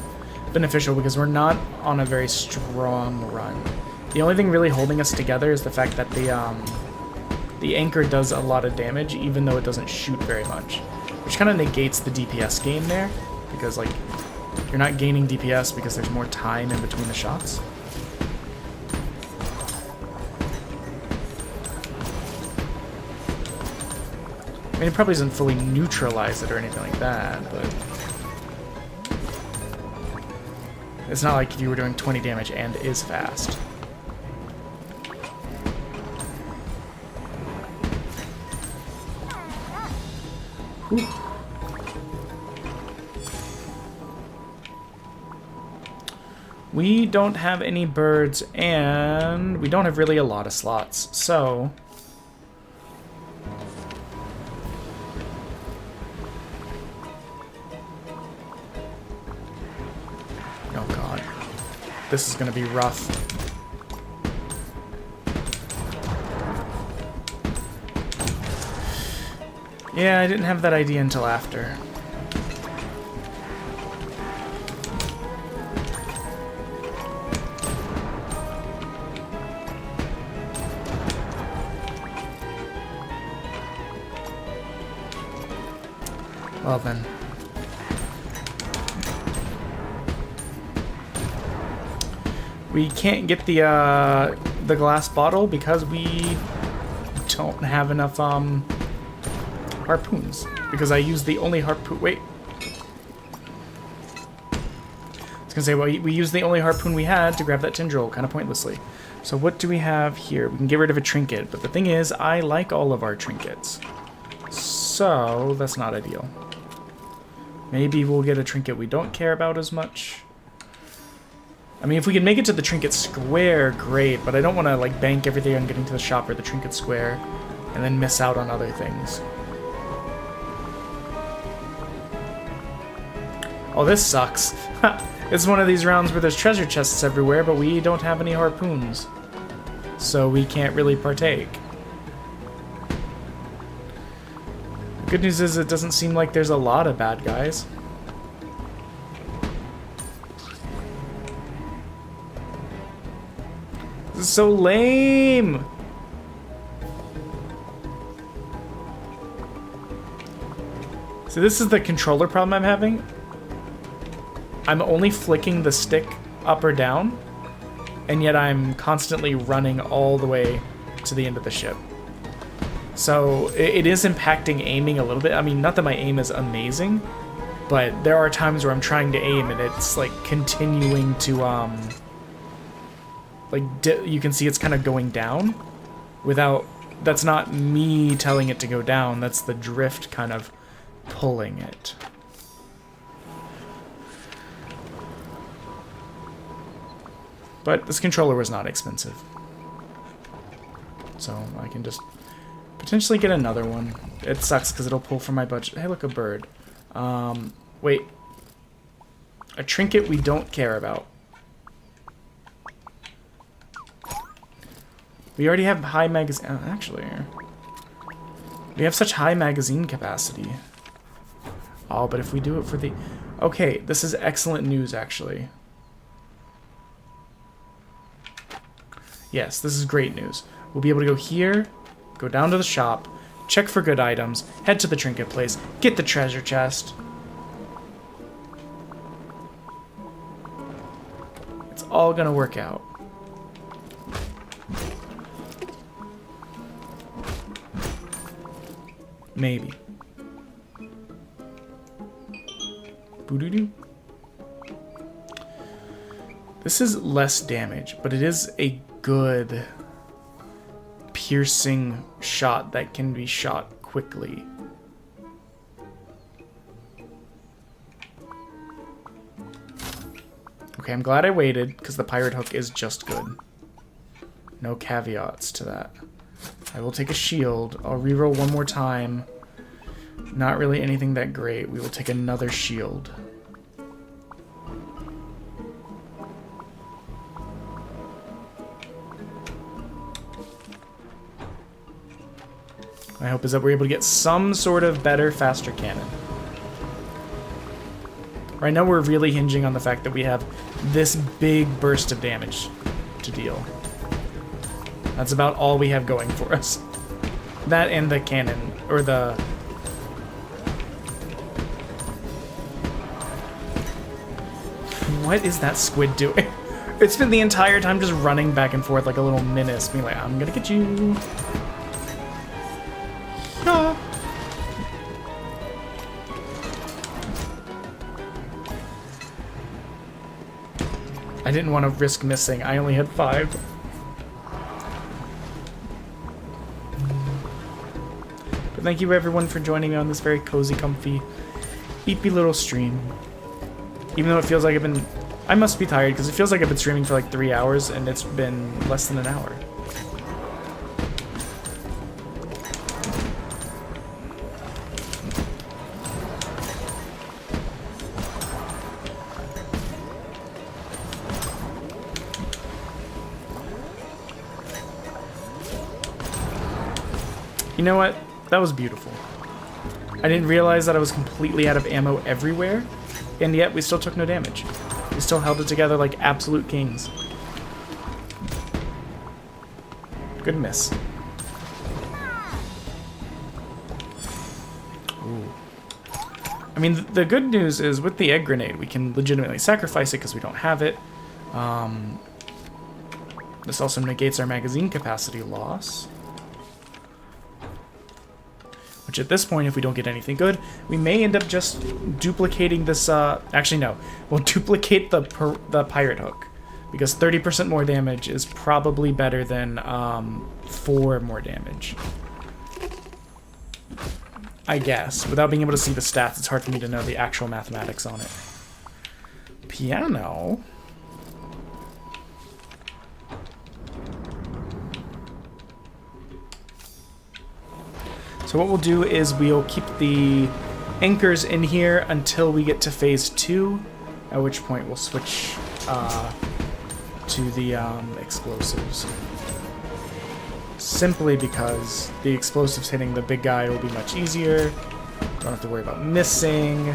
beneficial, because we're not on a very strong run. The only thing really holding us together is the fact that the anchor does a lot of damage, even though it doesn't shoot very much. Which kind of negates the DPS gain there, because, like, you're not gaining DPS because there's more time in between the shots. I mean, it probably doesn't fully neutralize it or anything like that, but... It's not like if you were doing 20 damage and is fast. Whew. We don't have any birds, and we don't have really a lot of slots, so... Oh god. This is gonna be rough. Yeah, I didn't have that idea until after. Well then. We can't get the glass bottle because we don't have enough harpoons. Because I used the only harpoon. Wait. I was gonna say, well, we used the only harpoon we had to grab that tendril, kind of pointlessly. So what do we have here? We can get rid of a trinket, but the thing is, I like all of our trinkets. So that's not ideal. Maybe we'll get a trinket we don't care about as much. I mean, if we can make it to the trinket square, great, but I don't want to, like, bank everything on getting to the shop or the trinket square and then miss out on other things. Oh, this sucks. It's one of these rounds where there's treasure chests everywhere, but we don't have any harpoons. So we can't really partake. The good news is it doesn't seem like there's a lot of bad guys. This is so lame! So this is the controller problem I'm having. I'm only flicking the stick up or down, and yet I'm constantly running all the way to the end of the ship. So it is impacting aiming a little bit. I mean, not that my aim is amazing, but there are times where I'm trying to aim and it's like continuing to, you can see it's kind of going down without, that's not me telling it to go down, that's the drift kind of pulling it. But this controller was not expensive. So I can just potentially get another one. It sucks because it'll pull from my budget. Hey, look, a bird. Wait. A trinket we don't care about. We already have high magazine... actually, we have such high magazine capacity. Oh, but if we do it for the... Okay, this is excellent news, actually. Yes, this is great news. We'll be able to go here, go down to the shop, check for good items, head to the trinket place, get the treasure chest. It's all gonna work out. Maybe. Boo-doo-doo. This is less damage, but it is a good piercing shot that can be shot quickly. Okay, I'm glad I waited, because the pirate hook is just good. No caveats to that. I will take a shield. I'll reroll one more time. Not really anything that great. We will take another shield. My hope is that we're able to get some sort of better, faster cannon. Right now we're really hinging on the fact that we have this big burst of damage to deal. That's about all we have going for us. That and the cannon, or the... What is that squid doing? It's been the entire time just running back and forth like a little menace, being like, I'm gonna get you. Yeah. I didn't want to risk missing. I only had 5. But thank you everyone for joining me on this very cozy, comfy, eepy little stream. Even though it feels like I've been... I must be tired because it feels like I've been streaming for like 3 hours and it's been less than an hour. You know what? That was beautiful. I didn't realize that I was completely out of ammo everywhere, and yet we still took no damage. We still held it together like absolute kings. Good miss. Ooh. I mean, the good news is with the egg grenade, we can legitimately sacrifice it because we don't have it. This also negates our magazine capacity loss. Which at this point, if we don't get anything good, we may end up just duplicating this, actually no, we'll duplicate the pirate hook. Because 30% more damage is probably better than 4 more damage. I guess. Without being able to see the stats, it's hard for me to know the actual mathematics on it. Piano? So what we'll do is we'll keep the anchors in here until we get to phase 2, at which point we'll switch to the explosives. Simply because the explosives hitting the big guy will be much easier. Don't have to worry about missing.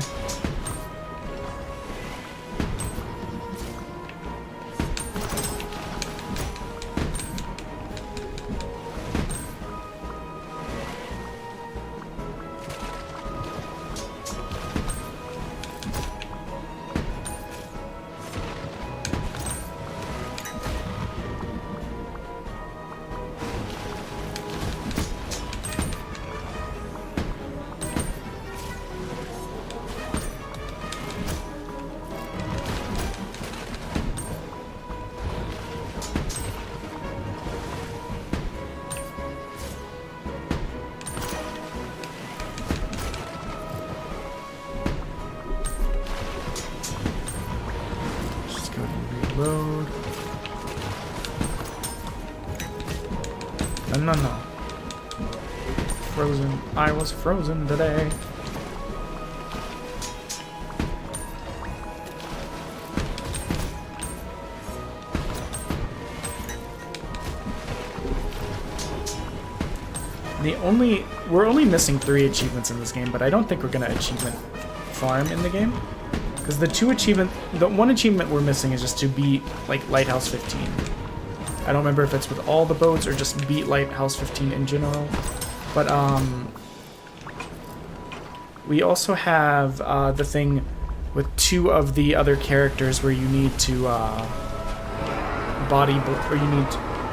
Reload. No. Frozen. I was frozen today. We're only missing 3 achievements in this game, but I don't think we're gonna achievement farm in the game. Because the one achievement we're missing is just to beat, like, Lighthouse 15. I don't remember if it's with all the boats or just beat Lighthouse 15 in general. But, we also have, the thing with 2 of the other characters where you need to, you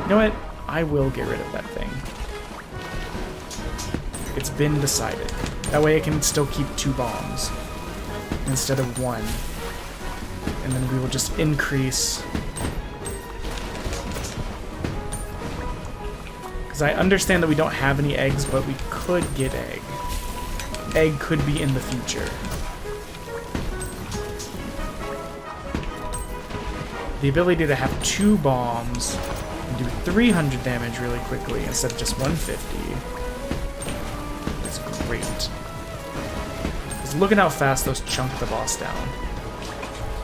know what? I will get rid of that thing. It's been decided. That way I can still keep 2 bombs instead of 1. And then we will just increase. Because I understand that we don't have any eggs, but we could get egg. Egg could be in the future. The ability to have 2 bombs and do 300 damage really quickly instead of just 150 is great. Look at how fast those chunk the boss down.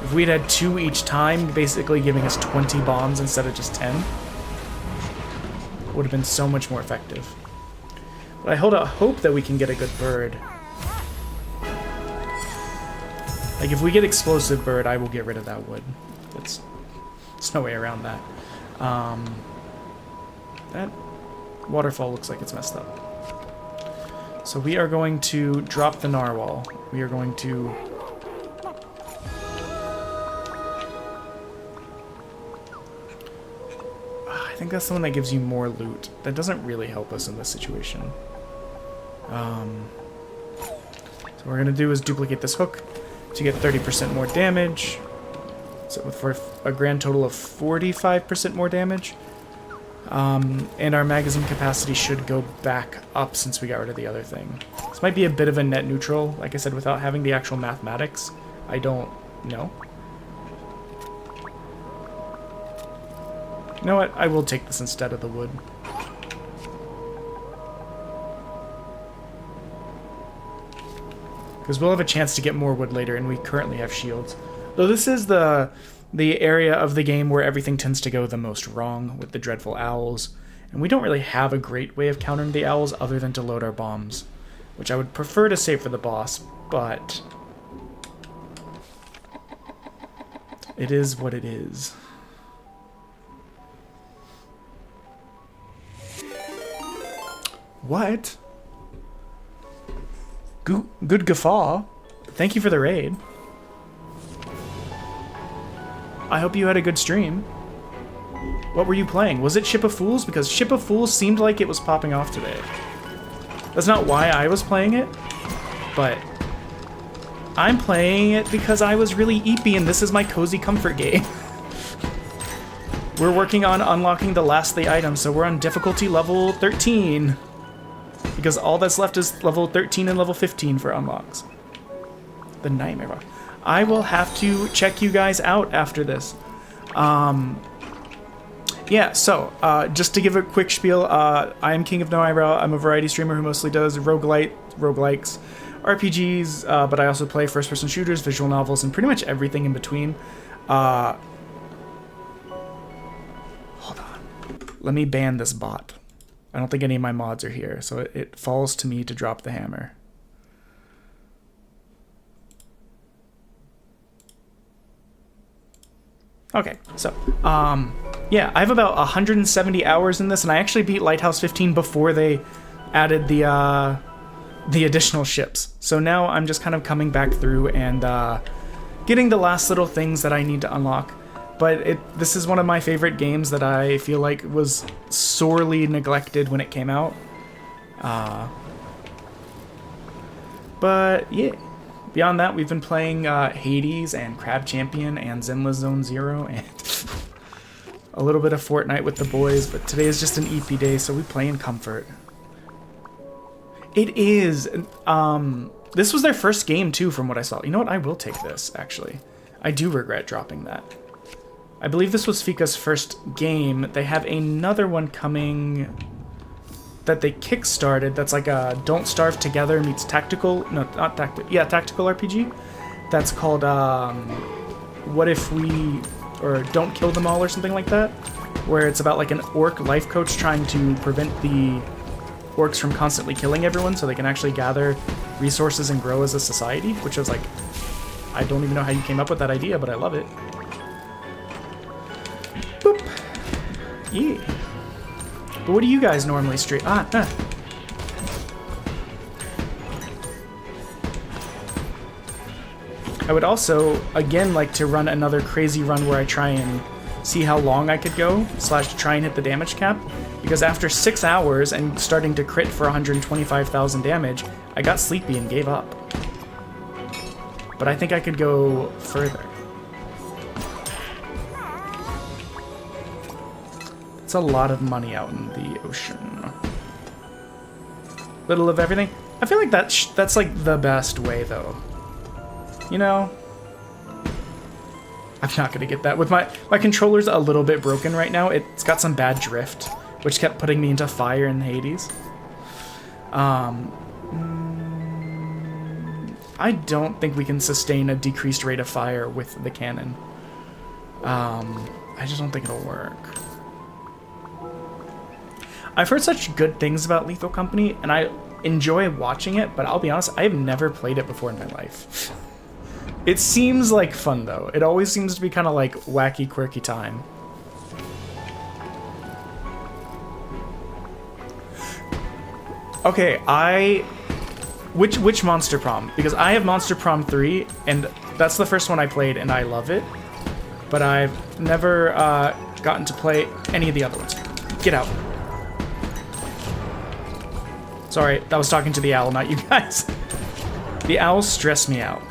If we'd had 2 each time, basically giving us 20 bombs instead of just 10, it would have been so much more effective. But I hold out hope that we can get a good bird. Like, if we get explosive bird, I will get rid of that wood. There's no way around that. That waterfall looks like it's messed up. So we are going to drop the narwhal. We are going to... I think that's the one that gives you more loot. That doesn't really help us in this situation. So what we're going to do is duplicate this hook to get 30% more damage. So for a grand total of 45% more damage. And our magazine capacity should go back up since we got rid of the other thing. This might be a bit of a net neutral, like I said, without having the actual mathematics. I don't know. You know what? I will take this instead of the wood. Because we'll have a chance to get more wood later, and we currently have shields. Though this is the area of the game where everything tends to go the most wrong, with the dreadful owls. And we don't really have a great way of countering the owls other than to load our bombs. Which I would prefer to save for the boss, but... it is what it is. What? Good guffaw. Thank you for the raid. I hope you had a good stream. What were you playing? Was it Ship of Fools? Because Ship of Fools seemed like it was popping off today. That's not why I was playing it, but I'm playing it because I was really eepy and this is my cozy comfort game. We're working on unlocking the last of the items, so we're on difficulty level 13. Because all that's left is level 13 and level 15 for unlocks. The Nightmare Box. I will have to check you guys out after this. Yeah, so, just to give a quick spiel, I am King of No Eyebrow. I'm a variety streamer who mostly does roguelikes, RPGs, but I also play first-person shooters, visual novels, and pretty much everything in between. Hold on. Let me ban this bot. I don't think any of my mods are here, so it falls to me to drop the hammer. Okay, so, yeah, I have about 170 hours in this, and I actually beat Lighthouse 15 before they added the additional ships. So now I'm just kind of coming back through and getting the last little things that I need to unlock. But this is one of my favorite games that I feel like was sorely neglected when it came out. But yeah, beyond that, we've been playing Hades and Crab Champion and Zenless Zone Zero and a little bit of Fortnite with the boys. But today is just an EP day, so we play in comfort. It is. This was their first game too, from what I saw. You know what? I will take this actually. I do regret dropping that. I believe this was Fika's first game. They have another one coming that they kickstarted that's like a Don't Starve Together meets tactical... No, not tactical. Yeah, tactical RPG. That's called, What If We... Or Don't Kill Them All or something like that. Where it's about like an orc life coach trying to prevent the orcs from constantly killing everyone so they can actually gather resources and grow as a society. Which was like... I don't even know how you came up with that idea, but I love it. Boop. Yeah. But what do you guys normally stream? I would also, again, like to run another crazy run where I try and see how long I could go, / try and hit the damage cap. Because after 6 hours and starting to crit for 125,000 damage, I got sleepy and gave up. But I think I could go further. It's a lot of money out in the ocean. Little of everything. I feel like that's like the best way, though. You know? I'm not gonna get that. With my controller's a little bit broken right now. It's got some bad drift, which kept putting me into fire in Hades. I don't think we can sustain a decreased rate of fire with the cannon. I just don't think it'll work. I've heard such good things about Lethal Company, and I enjoy watching it, but I'll be honest, I've never played it before in my life. It seems like fun, though. It always seems to be kind of like wacky, quirky time. Okay, Which Monster Prom? Because I have Monster Prom 3, and that's the first one I played, and I love it. But I've never gotten to play any of the other ones. Get out. Sorry, that was talking to the owl, not you guys. The owls stress me out.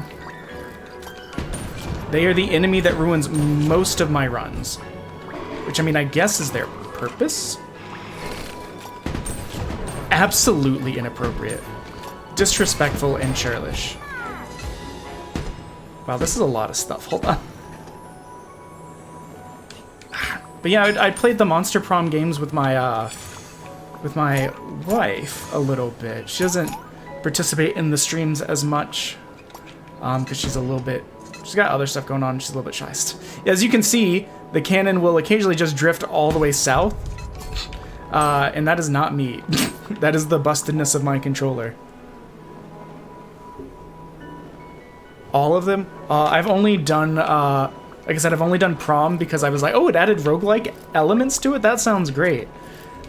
They are the enemy that ruins most of my runs. Which, I mean, I guess is their purpose? Absolutely inappropriate. Disrespectful and churlish. Wow, this is a lot of stuff. Hold on. But yeah, I played the Monster Prom games with my wife a little bit. She doesn't participate in the streams as much because she's got other stuff going on. She's a little bit shy. As you can see, the cannon will occasionally just drift all the way south, and that is not me. That is the bustedness of my controller. All of them? I've only done, like I said, I've only done Prom because I was like, oh, it added roguelike elements to it? That sounds great.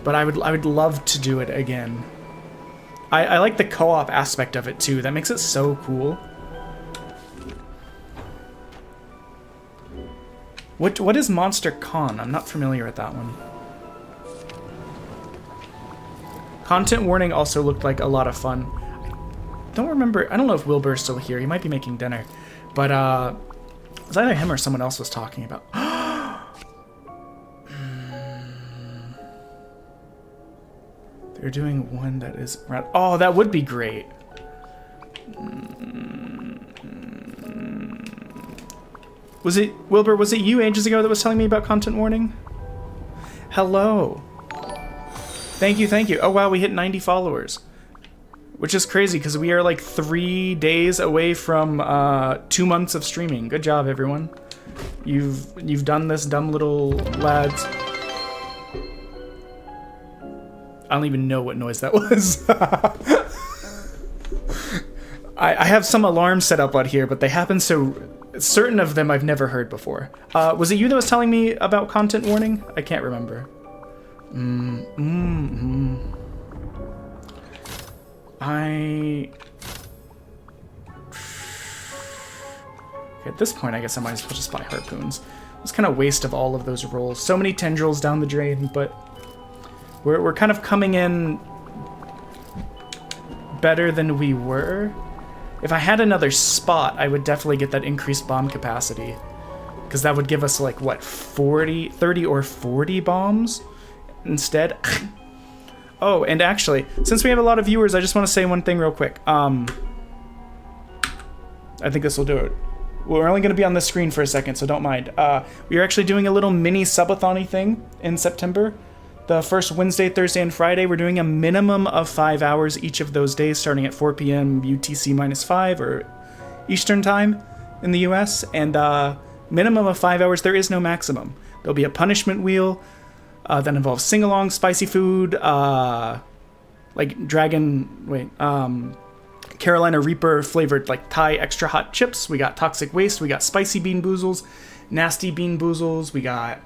But I would love to do it again. I like the co-op aspect of it too. That makes it so cool. What is Monster Con? I'm not familiar with that one. Content warning also looked like a lot of fun. I don't know if Wilbur's still here. He might be making dinner. But it was either him or someone else was talking about. They're doing one that is around. Oh, that would be great. Wilbur, was it you ages ago that was telling me about content warning? Hello. Thank you. Oh wow, we hit 90 followers. Which is crazy, because we are like 3 days away from 2 months of streaming. Good job, everyone. You've done this, dumb little lads. I don't even know what noise that was. I have some alarms set up out here, but they happen so... Certain of them I've never heard before. Was it you that was telling me about content warning? I can't remember. At this point, I guess I might as well just buy harpoons. It's kind of waste of all of those rolls. So many tendrils down the drain, but we're kind of coming in better than we were. If I had another spot, I would definitely get that increased bomb capacity, because that would give us like what, 30 or 40 bombs instead. Oh, and actually, since we have a lot of viewers, I just want to say one thing real quick. I think this will do it. We're only going to be on the screen for a second, so don't mind. We are actually doing a little mini subathon-y thing in September. The first Wednesday, Thursday, and Friday, we're doing a minimum of 5 hours each of those days, starting at 4 p.m. UTC-5 or Eastern Time in the US. And minimum of 5 hours, there is no maximum. There'll be a punishment wheel that involves sing-along, spicy food, like Carolina Reaper flavored like Thai extra hot chips. We got toxic waste. We got spicy bean boozles, nasty bean boozles. We got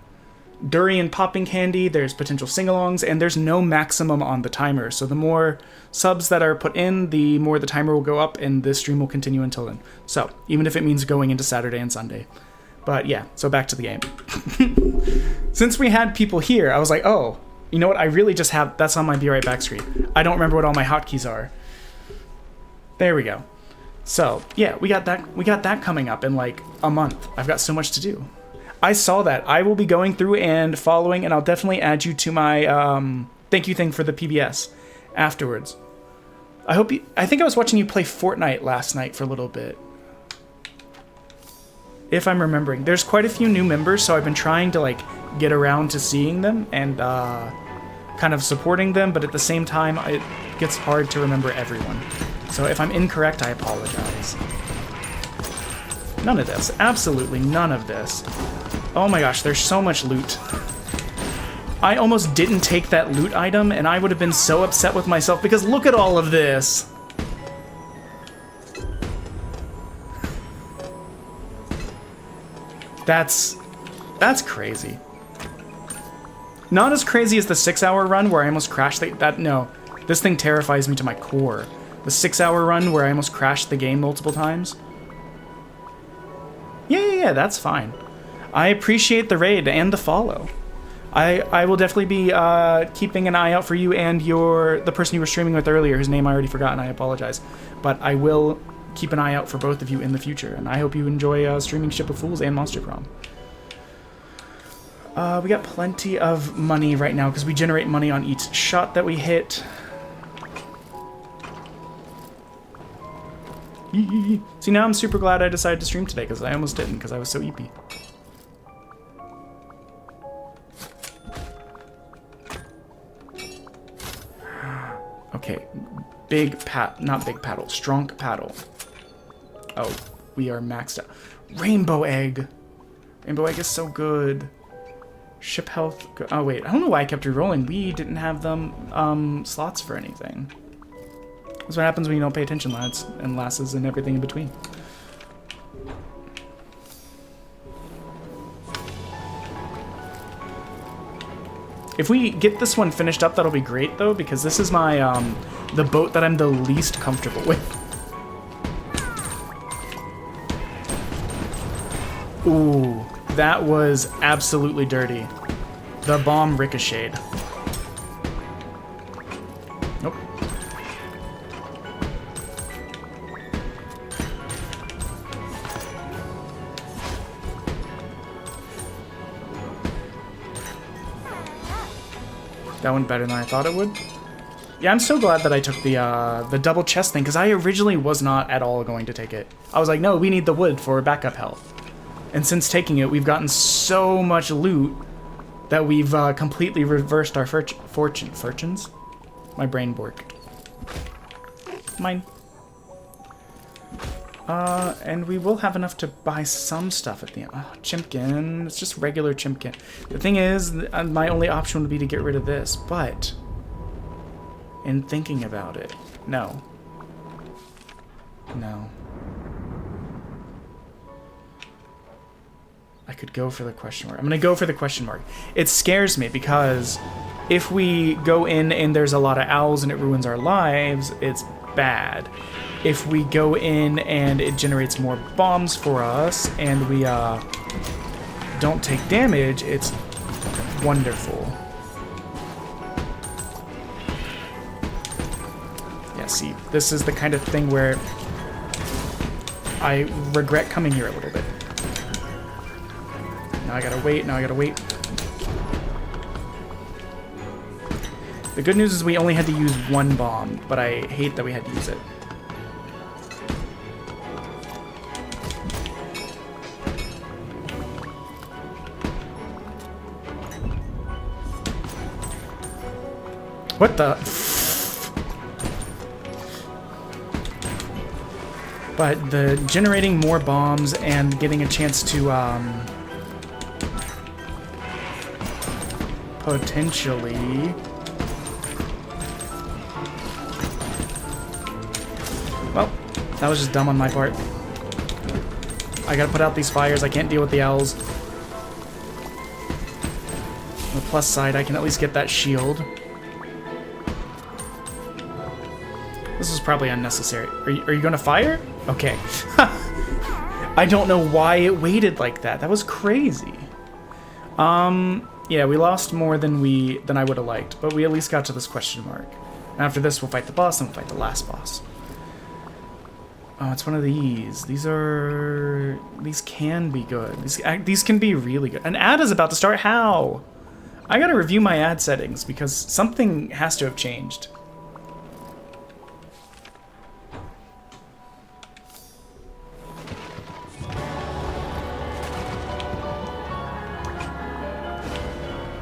durian popping candy. There's potential sing-alongs, and there's no maximum on the timer. So the more subs that are put in, the more the timer will go up, and the stream will continue until then. So even if it means going into Saturday and Sunday. But yeah, so back to the game. Since we had people here, I was like, oh, you know what? I really just have... That's on my Be Right Back screen. I don't remember what all my hotkeys are. There we go. So, yeah, we got that coming up in like a month. I've got so much to do. I saw that. I will be going through and following, and I'll definitely add you to my thank you thing for the PBS afterwards. I think I was watching you play Fortnite last night for a little bit. If I'm remembering. There's quite a few new members, so I've been trying to like get around to seeing them and kind of supporting them, but at the same time, it gets hard to remember everyone. So if I'm incorrect, I apologize. None of this. Absolutely none of this. Oh my gosh, there's so much loot. I almost didn't take that loot item, and I would have been so upset with myself because look at all of this. That's crazy. Not as crazy as the 6-hour run where I almost crashed no. This thing terrifies me to my core. The 6-hour run where I almost crashed the game multiple times. Yeah, that's fine. I appreciate the raid and the follow. I will definitely be keeping an eye out for you and the person you were streaming with earlier, whose name I already forgot and I apologize. But I will keep an eye out for both of you in the future, and I hope you enjoy streaming Ship of Fools and Monster Prom. We got plenty of money right now because we generate money on each shot that we hit. See, now I'm super glad I decided to stream today because I almost didn't because I was so eepy. Okay, not big paddle, strong paddle. Oh, we are maxed out. Rainbow egg. Rainbow egg is so good. Ship health. Oh wait, I don't know why I kept re-rolling. We didn't have them slots for anything. That's what happens when you don't pay attention, lads and lasses and everything in between. If we get this one finished up, that'll be great though, because this is my the boat that I'm the least comfortable with. Ooh, that was absolutely dirty. The bomb ricocheted. Nope. That went better than I thought it would. Yeah, I'm so glad that I took the double chest thing, because I originally was not at all going to take it. I was like, no, we need the wood for backup health. And since taking it, we've gotten so much loot that we've completely reversed our fortunes. My brain bork. Mine. And we will have enough to buy some stuff at the end. Oh, Chimkin. It's just regular Chimkin. The thing is, my only option would be to get rid of this, but in thinking about it, no. No. I could go for the question mark. I'm gonna go for the question mark. It scares me because if we go in and there's a lot of owls and it ruins our lives, it's bad. If we go in and it generates more bombs for us and we don't take damage, it's wonderful. Yeah, see, this is the kind of thing where I regret coming here a little bit. Now I gotta wait, now I gotta wait. The good news is we only had to use one bomb, but I hate that we had to use it. What the? But the generating more bombs and getting a chance to potentially... Well, that was just dumb on my part. I gotta put out these fires. I can't deal with the owls. On the plus side, I can at least get that shield. This is probably unnecessary. Are you gonna fire? Okay. I don't know why it waited like that. That was crazy. Yeah, we lost more than I would have liked, but we at least got to this question mark. And after this, we'll fight the boss, and we'll fight the last boss. Oh, it's one of these. These can be good. These can be really good. An ad is about to start. How? I gotta review my ad settings because something has to have changed.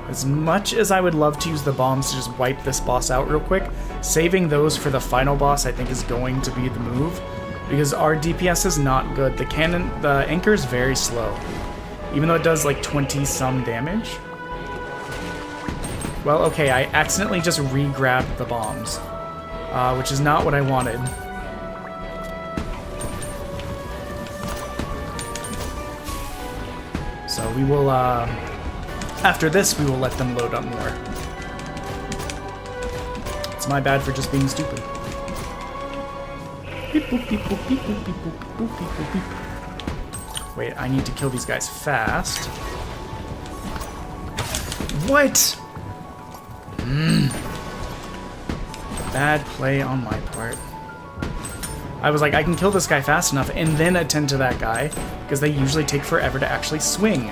As much as I would love to use the bombs to just wipe this boss out real quick, saving those for the final boss I think is going to be the move, because our DPS is not good. The anchor is very slow, even though it does like 20 some damage. Well, okay, I accidentally just re-grabbed the bombs, which is not what I wanted. So we will, after this, we will let them load up more. It's my bad for just being stupid. Beep, boop, beep, boop, beep, boop, beep, boop, boop, beep, boop, beep. Wait, I need to kill these guys fast. What? Bad play on my part. I was like, I can kill this guy fast enough and then attend to that guy, because they usually take forever to actually swing.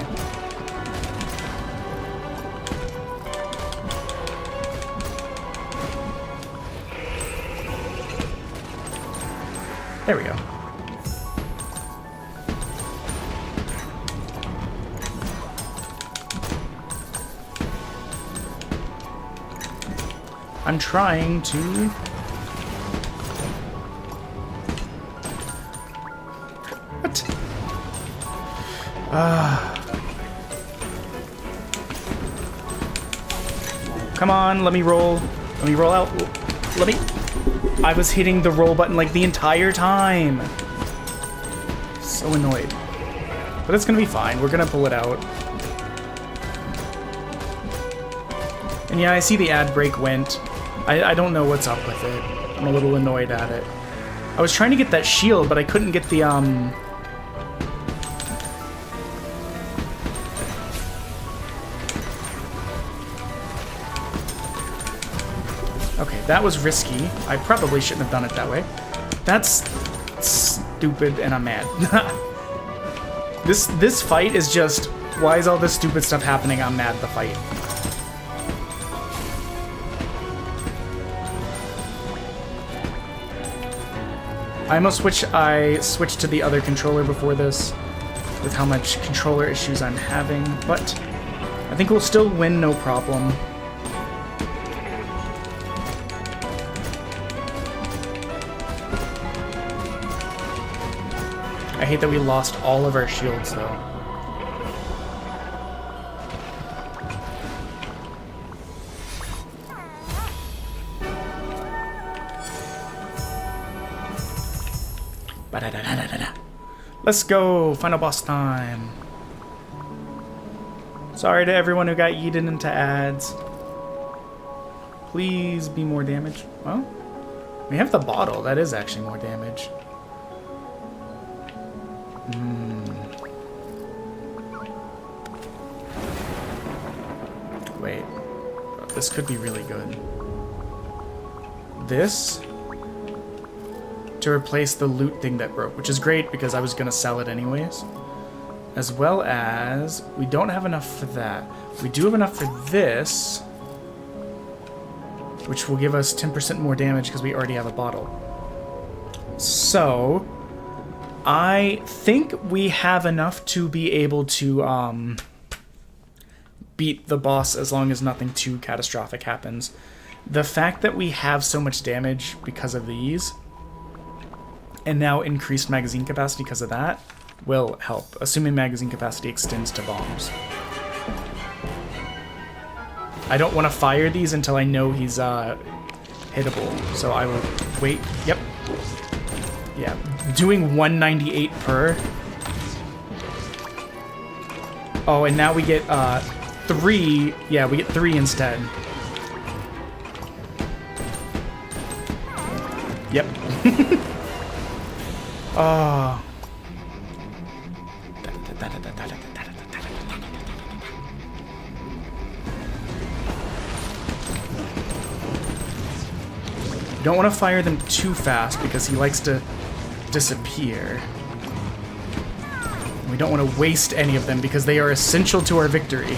There we go. I'm trying to... What? Come on, let me roll. Let me roll out. Let me... I was hitting the roll button like the entire time. So annoyed. But it's gonna be fine. We're gonna pull it out. And yeah, I see the ad break went. I don't know what's up with it. I'm a little annoyed at it. I was trying to get that shield, but I couldn't get the, Okay, that was risky. I probably shouldn't have done it that way. That's stupid, and I'm mad. This fight is just, why is all this stupid stuff happening? I'm mad at the fight. I switched to the other controller before this, with how much controller issues I'm having, but I think we'll still win no problem. I hate that we lost all of our shields, though. Let's go! Final boss time. Sorry to everyone who got yeeted into ads. Please be more damage. Well, we have the bottle. That is actually more damage. Wait. This could be really good. This? To replace the loot thing that broke, which is great because I was going to sell it anyways. As well as, we don't have enough for that. We do have enough for this, which will give us 10% more damage because we already have a bottle. So, I think we have enough to be able to beat the boss as long as nothing too catastrophic happens. The fact that we have so much damage because of these, and now increased magazine capacity because of that, will help, assuming magazine capacity extends to bombs. I don't want to fire these until I know he's hittable, so I will wait. Yep. Yeah, doing 198 per. Oh, and now we get 3. Yeah, we get 3 instead. Yep. Oh. You don't want to fire them too fast because he likes to disappear. We don't want to waste any of them because they are essential to our victory.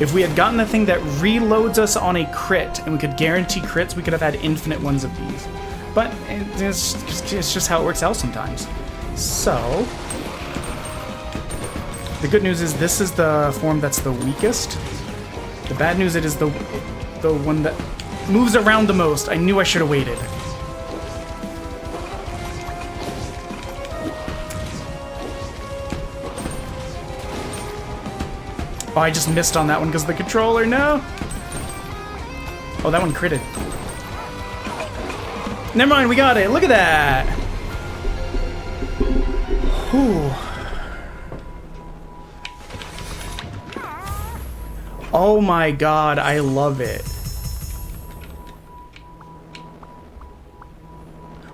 If we had gotten the thing that reloads us on a crit and we could guarantee crits, we could have had infinite ones of these. But it's just how it works out sometimes. So, the good news is this is the form that's the weakest. The bad news it is the one that moves around the most. I knew I should have waited. Oh, I just missed on that one because of the controller. No. Oh, that one critted. Never mind, we got it. Look at that. Whew. Oh my god, I love it.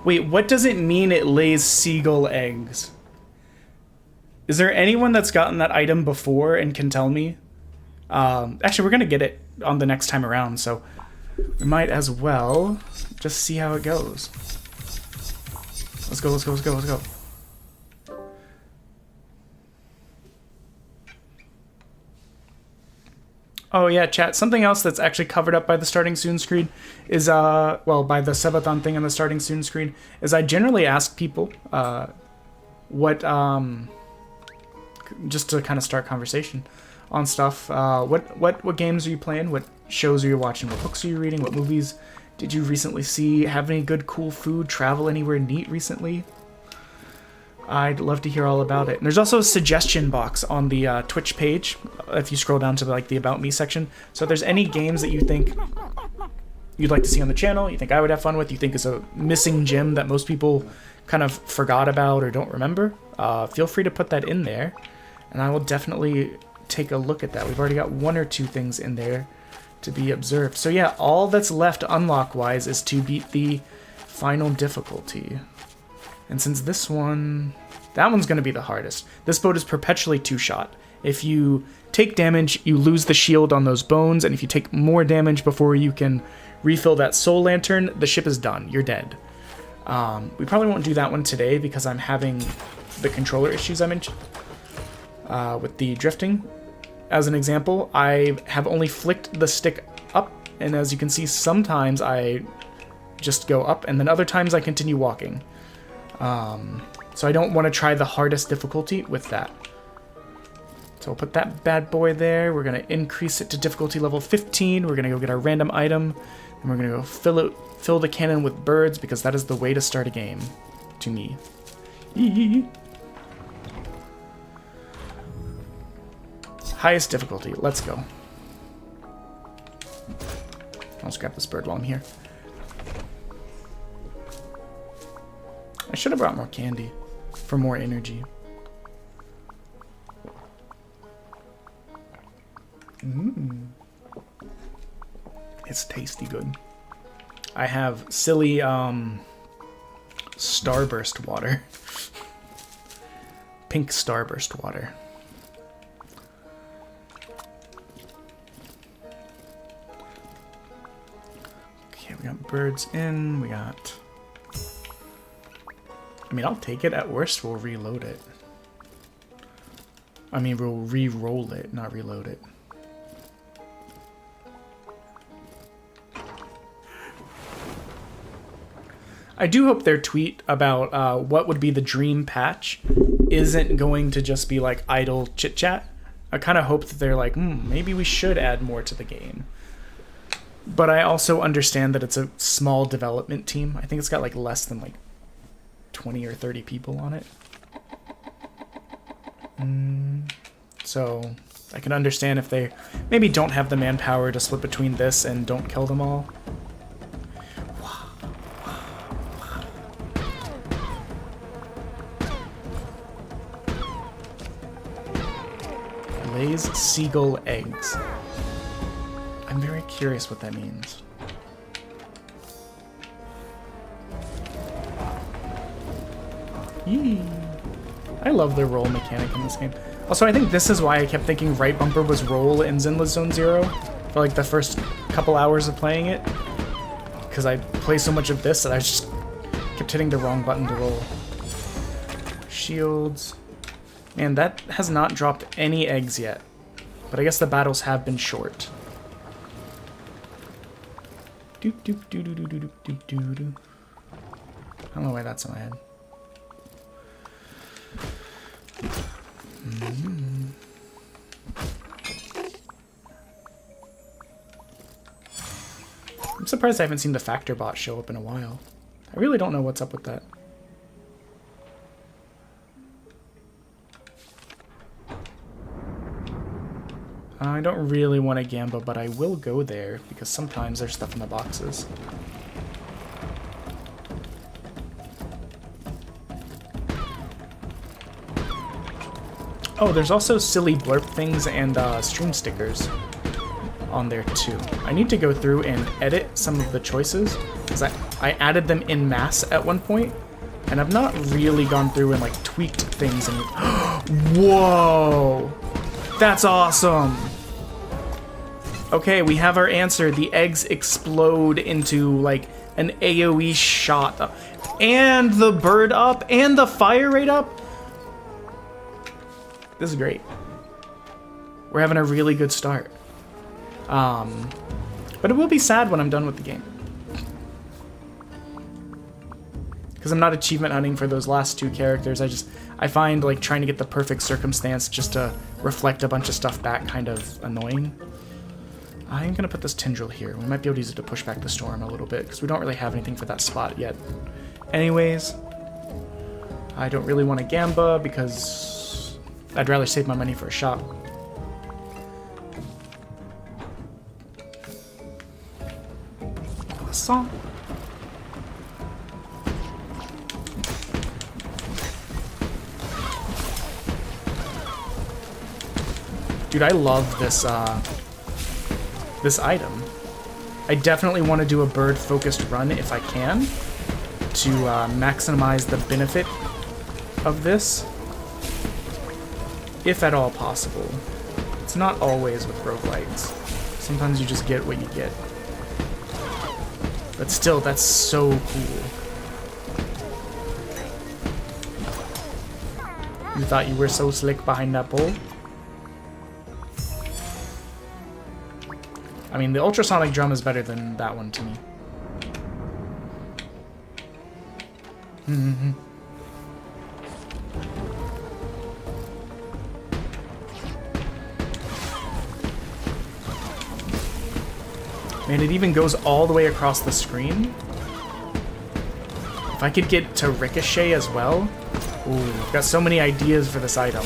Wait, what does it mean it lays seagull eggs? Is there anyone that's gotten that item before and can tell me? Actually, we're gonna get it on the next time around, so we might as well just see how it goes. Let's go, let's go, let's go, let's go. Oh yeah, chat. Something else that's actually covered up by the starting soon screen is, well, by the subathon thing on the starting soon screen, is I generally ask people, what, just to kind of start conversation on stuff. What games are you playing? What shows are you watching? What books are you reading? What movies did you recently see? Have any good, cool food? Travel anywhere neat recently? I'd love to hear all about it. And there's also a suggestion box on the Twitch page if you scroll down to like the About Me section. So if there's any games that you think you'd like to see on the channel, you think I would have fun with, you think is a missing gem that most people kind of forgot about or don't remember, feel free to put that in there, and I will definitely take a look at that. We've already got 1 or 2 things in there to be observed. So yeah, all that's left unlock-wise is to beat the final difficulty. And since this one, that one's going to be the hardest. This boat is perpetually 2-shot. If you take damage, you lose the shield on those bones, and if you take more damage before you can refill that soul lantern, the ship is done. You're dead. We probably won't do that one today because I'm having the controller issues I mentioned with the drifting. As an example, I have only flicked the stick up, and as you can see, sometimes I just go up, and then other times I continue walking. So I don't want to try the hardest difficulty with that. So we'll put that bad boy there. We're going to increase it to difficulty level 15. We're going to go get our random item, and we're going to go fill the cannon with birds because that is the way to start a game, to me. Highest difficulty. Let's go. I'll just grab this bird while I'm here. I should have brought more candy for more energy. It's tasty good. I have silly starburst water. Pink starburst water. Okay, we got birds in, we got... I mean, I'll take it. At worst, we'll reload it. I mean, we'll re-roll it, not reload it. I do hope their tweet about what would be the dream patch isn't going to just be like idle chit-chat. I kind of hope that they're like, maybe we should add more to the game. But I also understand that it's a small development team. I think it's got like less than like 20 or 30 people on it. So I can understand if they maybe don't have the manpower to split between this and don't kill them all. Lays seagull eggs. I'm very curious what that means. Yee. I love the roll mechanic in this game. Also, I think this is why I kept thinking right bumper was roll in Zenless Zone Zero for like the first couple hours of playing it. Because I play so much of this that I just kept hitting the wrong button to roll. Shields. Man, that has not dropped any eggs yet. But I guess the battles have been short. Doop doop doo doo doo doo doo doo doo. I don't know why that's in my head. I'm surprised I haven't seen the factor bot show up in a while. I really don't know what's up with that. I don't really want to Gamba, but I will go there because sometimes there's stuff in the boxes. Oh, there's also silly blurb things and stream stickers on there too. I need to go through and edit some of the choices because I added them in mass at one point, and I've not really gone through and like tweaked things. And whoa, that's awesome. Okay, we have our answer. The eggs explode into like an AoE shot, and the bird up, and the fire rate up. This is great. We're having a really good start. But it will be sad when I'm done with the game. Because I'm not achievement hunting for those last two characters. I find like trying to get the perfect circumstance just to reflect a bunch of stuff back kind of annoying. I'm gonna put this tendril here. We might be able to use it to push back the storm a little bit because we don't really have anything for that spot yet. Anyways, I don't really want to Gamba because I'd rather save my money for a shop. Song. Dude, I love this this item. I definitely want to do a bird-focused run if I can to maximize the benefit of this, if at all possible. It's not always with roguelites. Sometimes you just get what you get. But still, that's so cool. You thought you were so slick behind that pole? I mean, the ultrasonic drum is better than that one to me. Man, it even goes all the way across the screen. If I could get to ricochet as well. Ooh, I've got so many ideas for this item.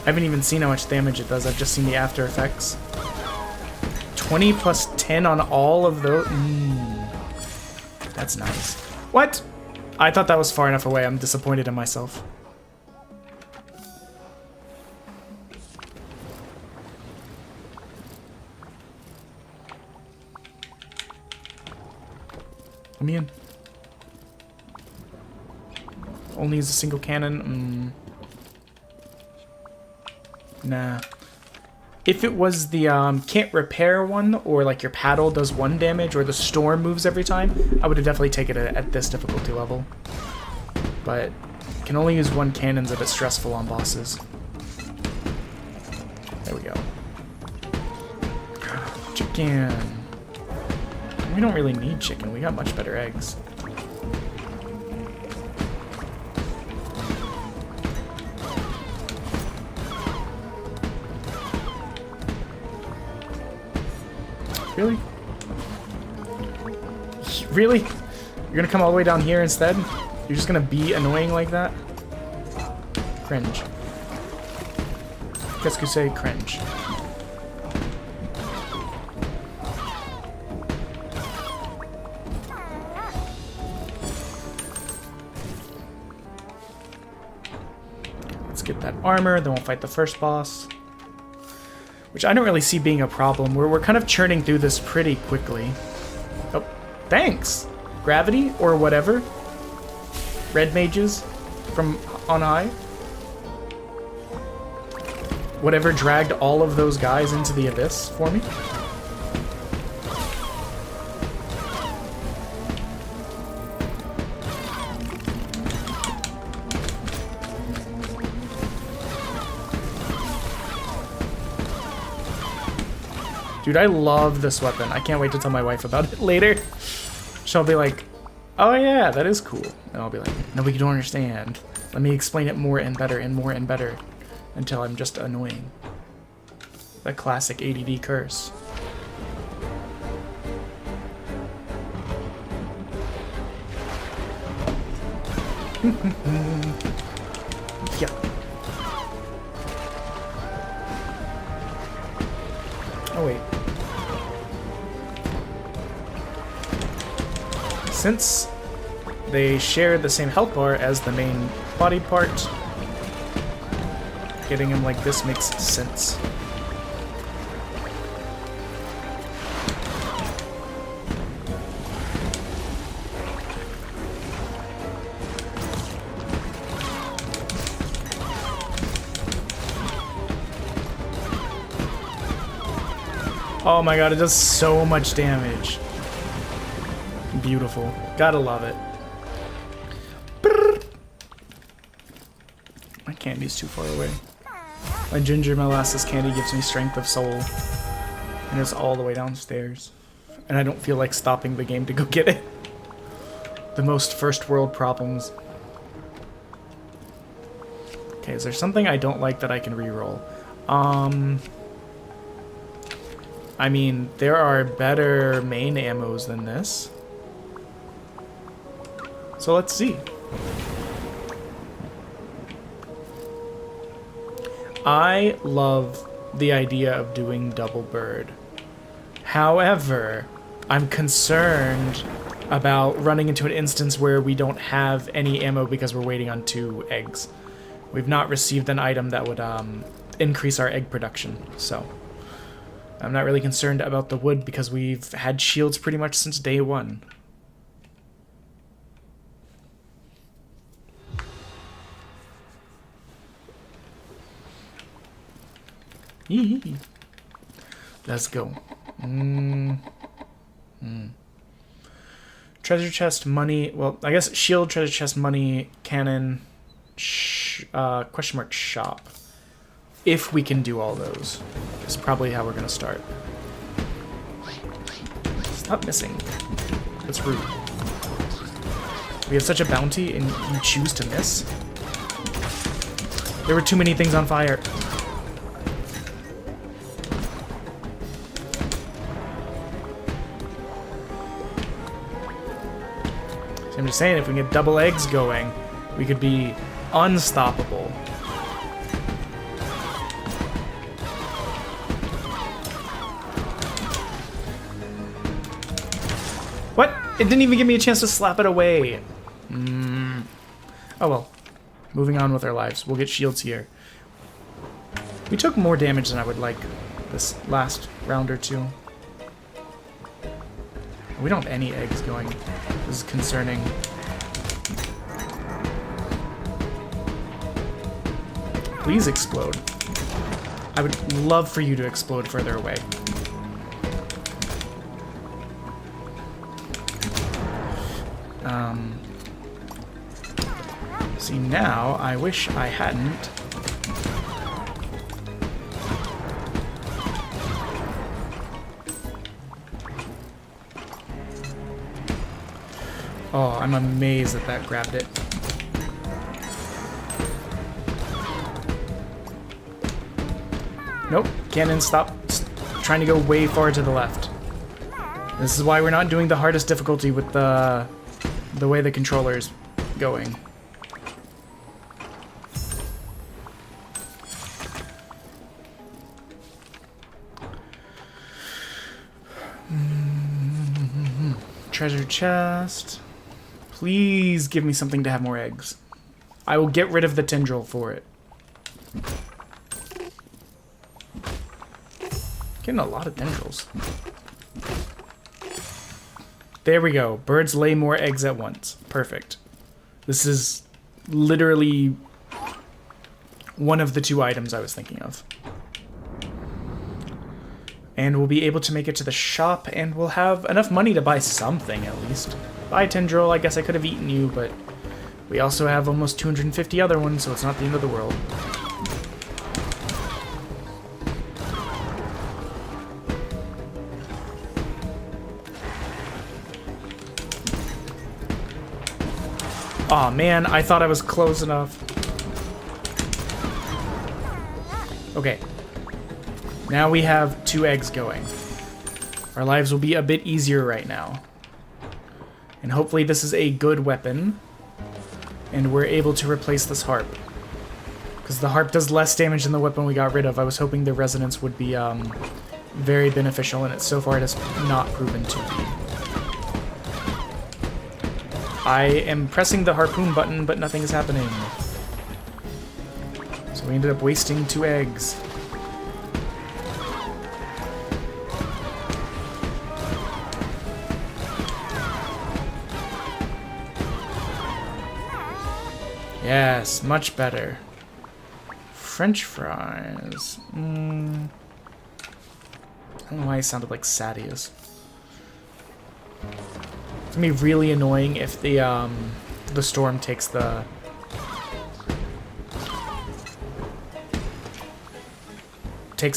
I haven't even seen how much damage it does. I've just seen the after effects. 20 plus 10 on all of those. That's nice. What? I thought that was far enough away. I'm disappointed in myself. Let me in. Only use a single cannon. Nah. If it was the can't repair one, or like your paddle does 1 damage, or the storm moves every time, I would have definitely taken it at this difficulty level. But can only use 1 cannon's a bit stressful on bosses. There we go. Chicken. We don't really need chicken. We got much better eggs. Really? Really? You're gonna come all the way down here instead? You're just gonna be annoying like that? Cringe. Qu'est-ce que c'est cringe? Let's get that armor, then we'll fight the first boss. Which I don't really see being a problem. We're kind of churning through this pretty quickly. Oh, thanks! Gravity, or whatever. Red mages from on high. Whatever dragged all of those guys into the abyss for me. Dude, I love this weapon. I can't wait to tell my wife about it later. She'll be like, oh yeah, that is cool. And I'll be like, no, we don't understand. Let me explain it more and better and more and better until I'm just annoying. The classic ADD curse. Yeah. Oh, wait. Since they share the same health bar as the main body part, getting him like this makes sense. Oh my god, it does so much damage. Beautiful. Gotta love it. My candy's too far away. My ginger molasses candy gives me strength of soul. And it's all the way downstairs. And I don't feel like stopping the game to go get it. The most first world problems. Okay, is there something I don't like that I can reroll? I mean, there are better main ammos than this. So let's see. I love the idea of doing double bird. However, I'm concerned about running into an instance where we don't have any ammo because we're waiting on 2 eggs. We've not received an item that would increase our egg production, so I'm not really concerned about the wood because we've had shields pretty much since day 1. Yee. Let's go. Treasure chest, money. Well, I guess shield, treasure chest, money, cannon, question mark, shop. If we can do all those. That's probably how we're going to start. Stop missing. That's rude. We have such a bounty and you choose to miss? There were too many things on fire. So I'm just saying, if we can get double eggs going, we could be unstoppable. What? It didn't even give me a chance to slap it away. Oh well. Moving on with our lives. We'll get shields here. We took more damage than I would like this last round or two. We don't have any eggs going. This is concerning. Please explode. I would love for you to explode further away. See, now I wish I hadn't. Oh, I'm amazed that that grabbed it. Nope, cannon, stop trying to go way far to the left. This is why we're not doing the hardest difficulty with the way the controller is going. Treasure chest. Please give me something to have more eggs. I will get rid of the tendril for it. Getting a lot of tendrils. There we go. Birds lay more eggs at once. Perfect. This is literally one of the 2 items I was thinking of. And we'll be able to make it to the shop, and we'll have enough money to buy something, at least. Buy tendril, I guess I could have eaten you, but we also have almost 250 other ones, so it's not the end of the world. Aw, man, I thought I was close enough. Okay. Now we have 2 eggs going. Our lives will be a bit easier right now. And hopefully this is a good weapon. and we're able to replace this harp. Because the harp does less damage than the weapon we got rid of. I was hoping the resonance would be very beneficial, and so far it has not proven to be. I am pressing the harpoon button, but nothing is happening. So we ended up wasting 2 eggs. Yes, much better. French fries. I don't know why I sounded like Sadius. It's gonna be really annoying if the storm takes the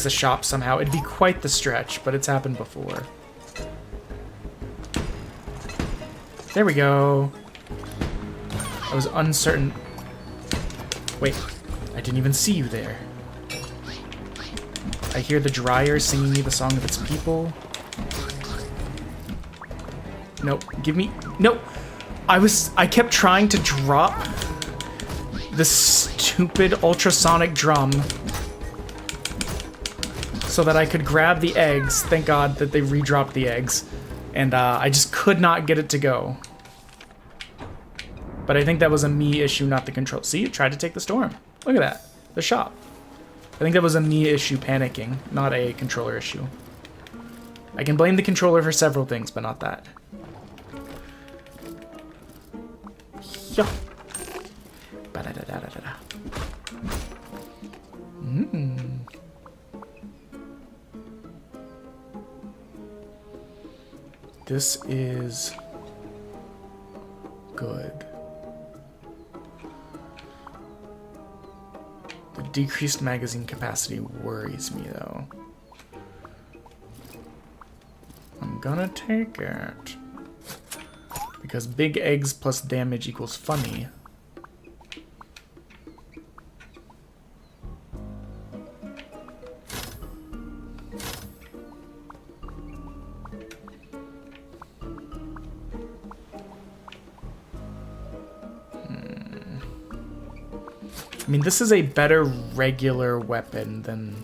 shop somehow. It'd be quite the stretch, but it's happened before. There we go. I was uncertain. Wait, I didn't even see you there. I hear the dryer singing me the song of its people. Nope, give me... Nope! I kept trying to drop this stupid ultrasonic drum so that I could grab the eggs. Thank God that they redropped the eggs. And I just could not get it to go. But I think that was a me issue, not the control. See, it tried to take the storm. Look at that. The shop. I think that was a me issue panicking, not a controller issue. I can blame the controller for several things, but not that. Yeah. Ba-da-da-da-da-da. This is good. The decreased magazine capacity worries me, though. I'm gonna take it. Because big eggs plus damage equals funny. I mean, this is a better regular weapon than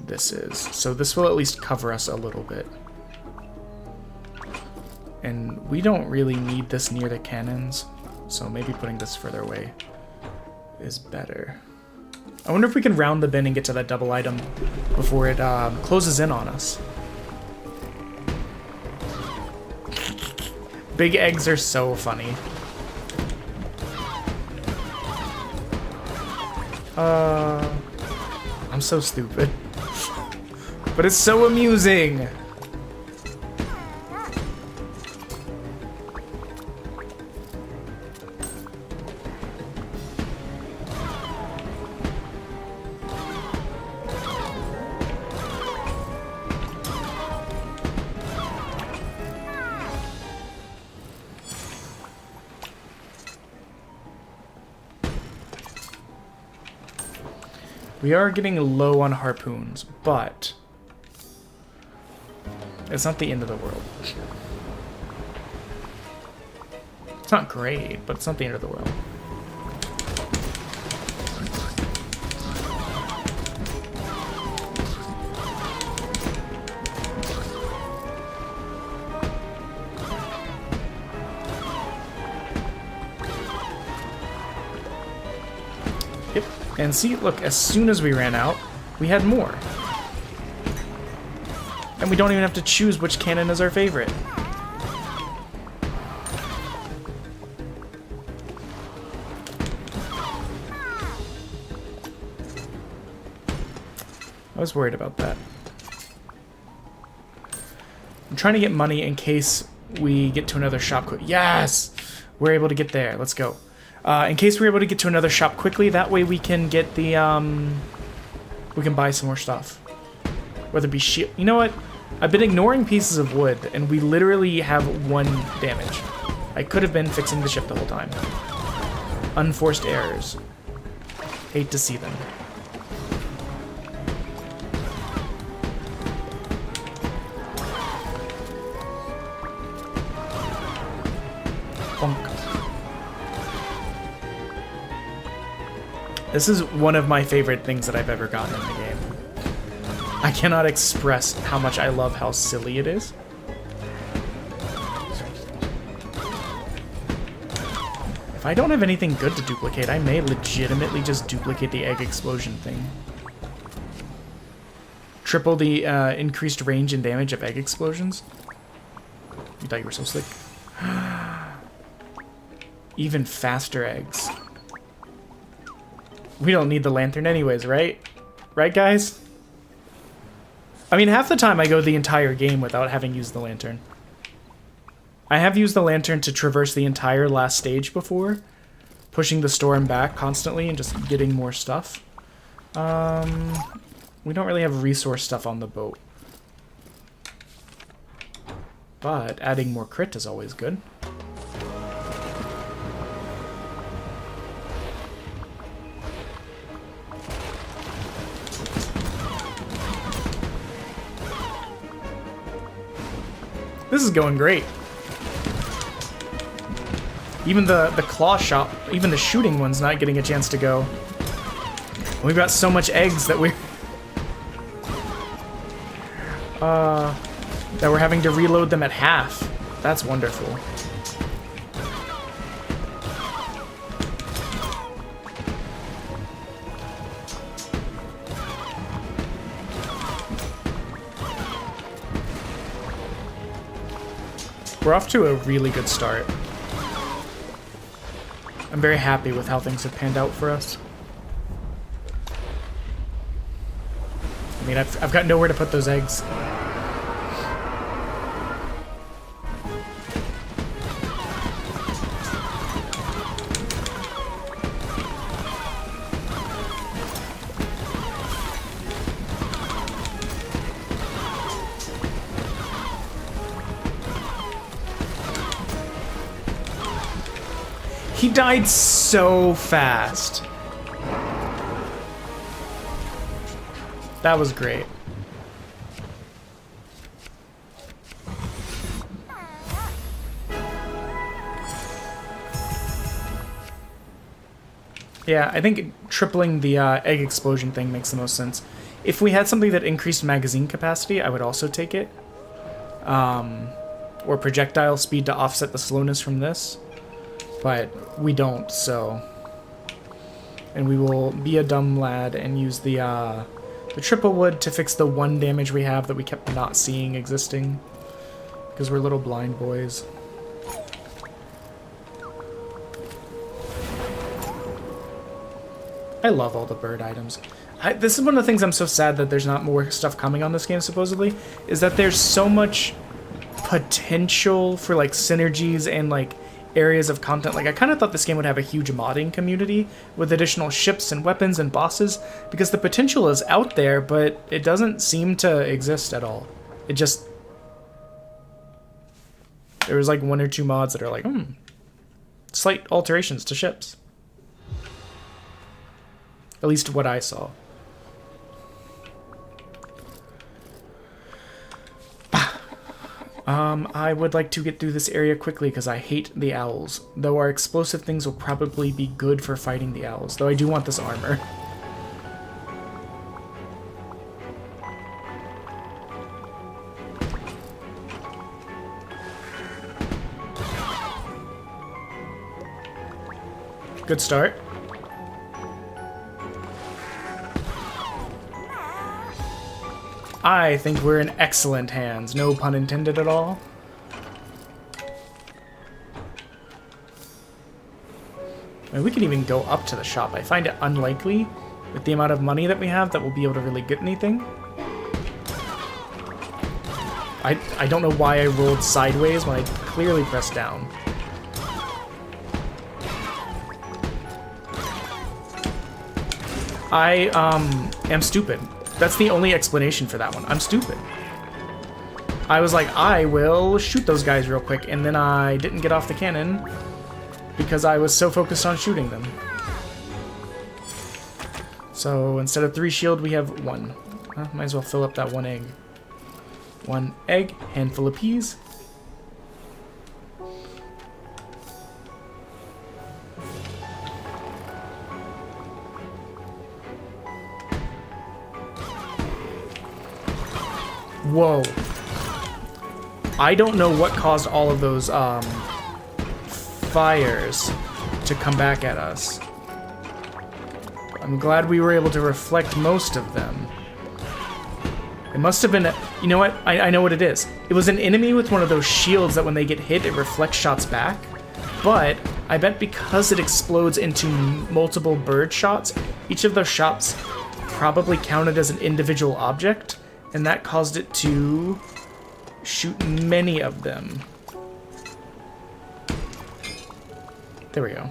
this is. So this will at least cover us a little bit. And we don't really need this near the cannons, so maybe putting this further away is better. I wonder if we can round the bend and get to that double item before it closes in on us. Big eggs are so funny. I'm so stupid. But it's so amusing! We are getting low on harpoons, but it's not the end of the world. It's not great, but it's not the end of the world. Yep, and see, look, as soon as we ran out, we had more. And we don't even have to choose which cannon is our favorite. I was worried about that. I'm trying to get money in case we get to another shop quick. Yes! We're able to get there. Let's go. In case we're able to get to another shop quickly, that way we can get the, we can buy some more stuff. Whether it be shield. You know what? I've been ignoring pieces of wood, and we literally have 1 damage. I could have been fixing the ship the whole time. Unforced errors. Hate to see them. Bonk. This is one of my favorite things that I've ever gotten in the game. I cannot express how much I love how silly it is. If I don't have anything good to duplicate, I may legitimately just duplicate the egg explosion thing. Triple the increased range and damage of egg explosions. You thought you were so slick. Even faster eggs. We don't need the lantern anyways, right? Right, guys? I mean, half the time I go the entire game without having used the lantern. I have used the lantern to traverse the entire last stage before, pushing the storm back constantly and just getting more stuff. We don't really have resource stuff on the boat. But adding more crit is always good. This is going great. Even the claw shot, even the shooting one's not getting a chance to go. We've got so much eggs that we're having to reload them at half. That's wonderful. We're off to a really good start. I'm very happy with how things have panned out for us. I mean, I've got nowhere to put those eggs. He died so fast. That was great. Yeah, I think tripling the egg explosion thing makes the most sense. If we had something that increased magazine capacity, I would also take it. Or projectile speed to offset the slowness from this. But we don't, so... And we will be a dumb lad and use the triple wood to fix the one damage we have that we kept not seeing existing. Because we're little blind boys. I love all the bird items. This is one of the things I'm so sad that there's not more stuff coming on this game, supposedly, is that there's so much potential for, like, synergies and, like, areas of content. Like, I kind of thought this game would have a huge modding community with additional ships and weapons and bosses, because the potential is out there, but it doesn't seem to exist at all. It just... There was like one or two mods that are like, slight alterations to ships. At least what I saw. I would like to get through this area quickly because I hate the owls. Though our explosive things will probably be good for fighting the owls. Though I do want this armor. Good start. I think we're in excellent hands. No pun intended at all. I mean, we can even go up to the shop. I find it unlikely, with the amount of money that we have, that we'll be able to really get anything. I don't know why I rolled sideways when I clearly pressed down. I am stupid. That's the only explanation for that one. I'm stupid. I was like, I will shoot those guys real quick, and then I didn't get off the cannon because I was so focused on shooting them. So instead of 3 shield, we have 1. Might as well fill up that 1 egg. 1 egg, handful of peas. Whoa. I don't know what caused all of those fires to come back at us. I'm glad we were able to reflect most of them. It must have been... You know what? I know what it is. It was an enemy with one of those shields that when they get hit, it reflects shots back. But I bet because it explodes into multiple bird shots, each of those shots probably counted as an individual object, and that caused it to shoot many of them. There we go.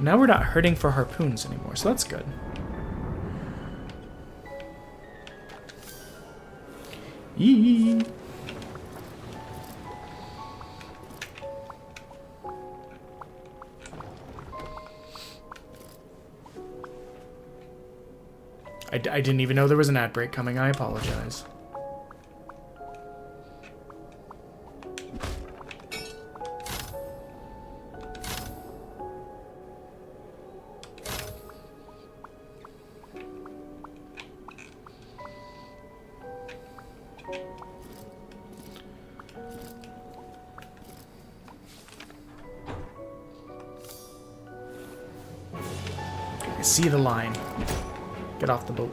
Now we're not hurting for harpoons anymore, so that's good. Yee. I didn't even know there was an ad break coming. I apologize. I see the line. Get off the boat.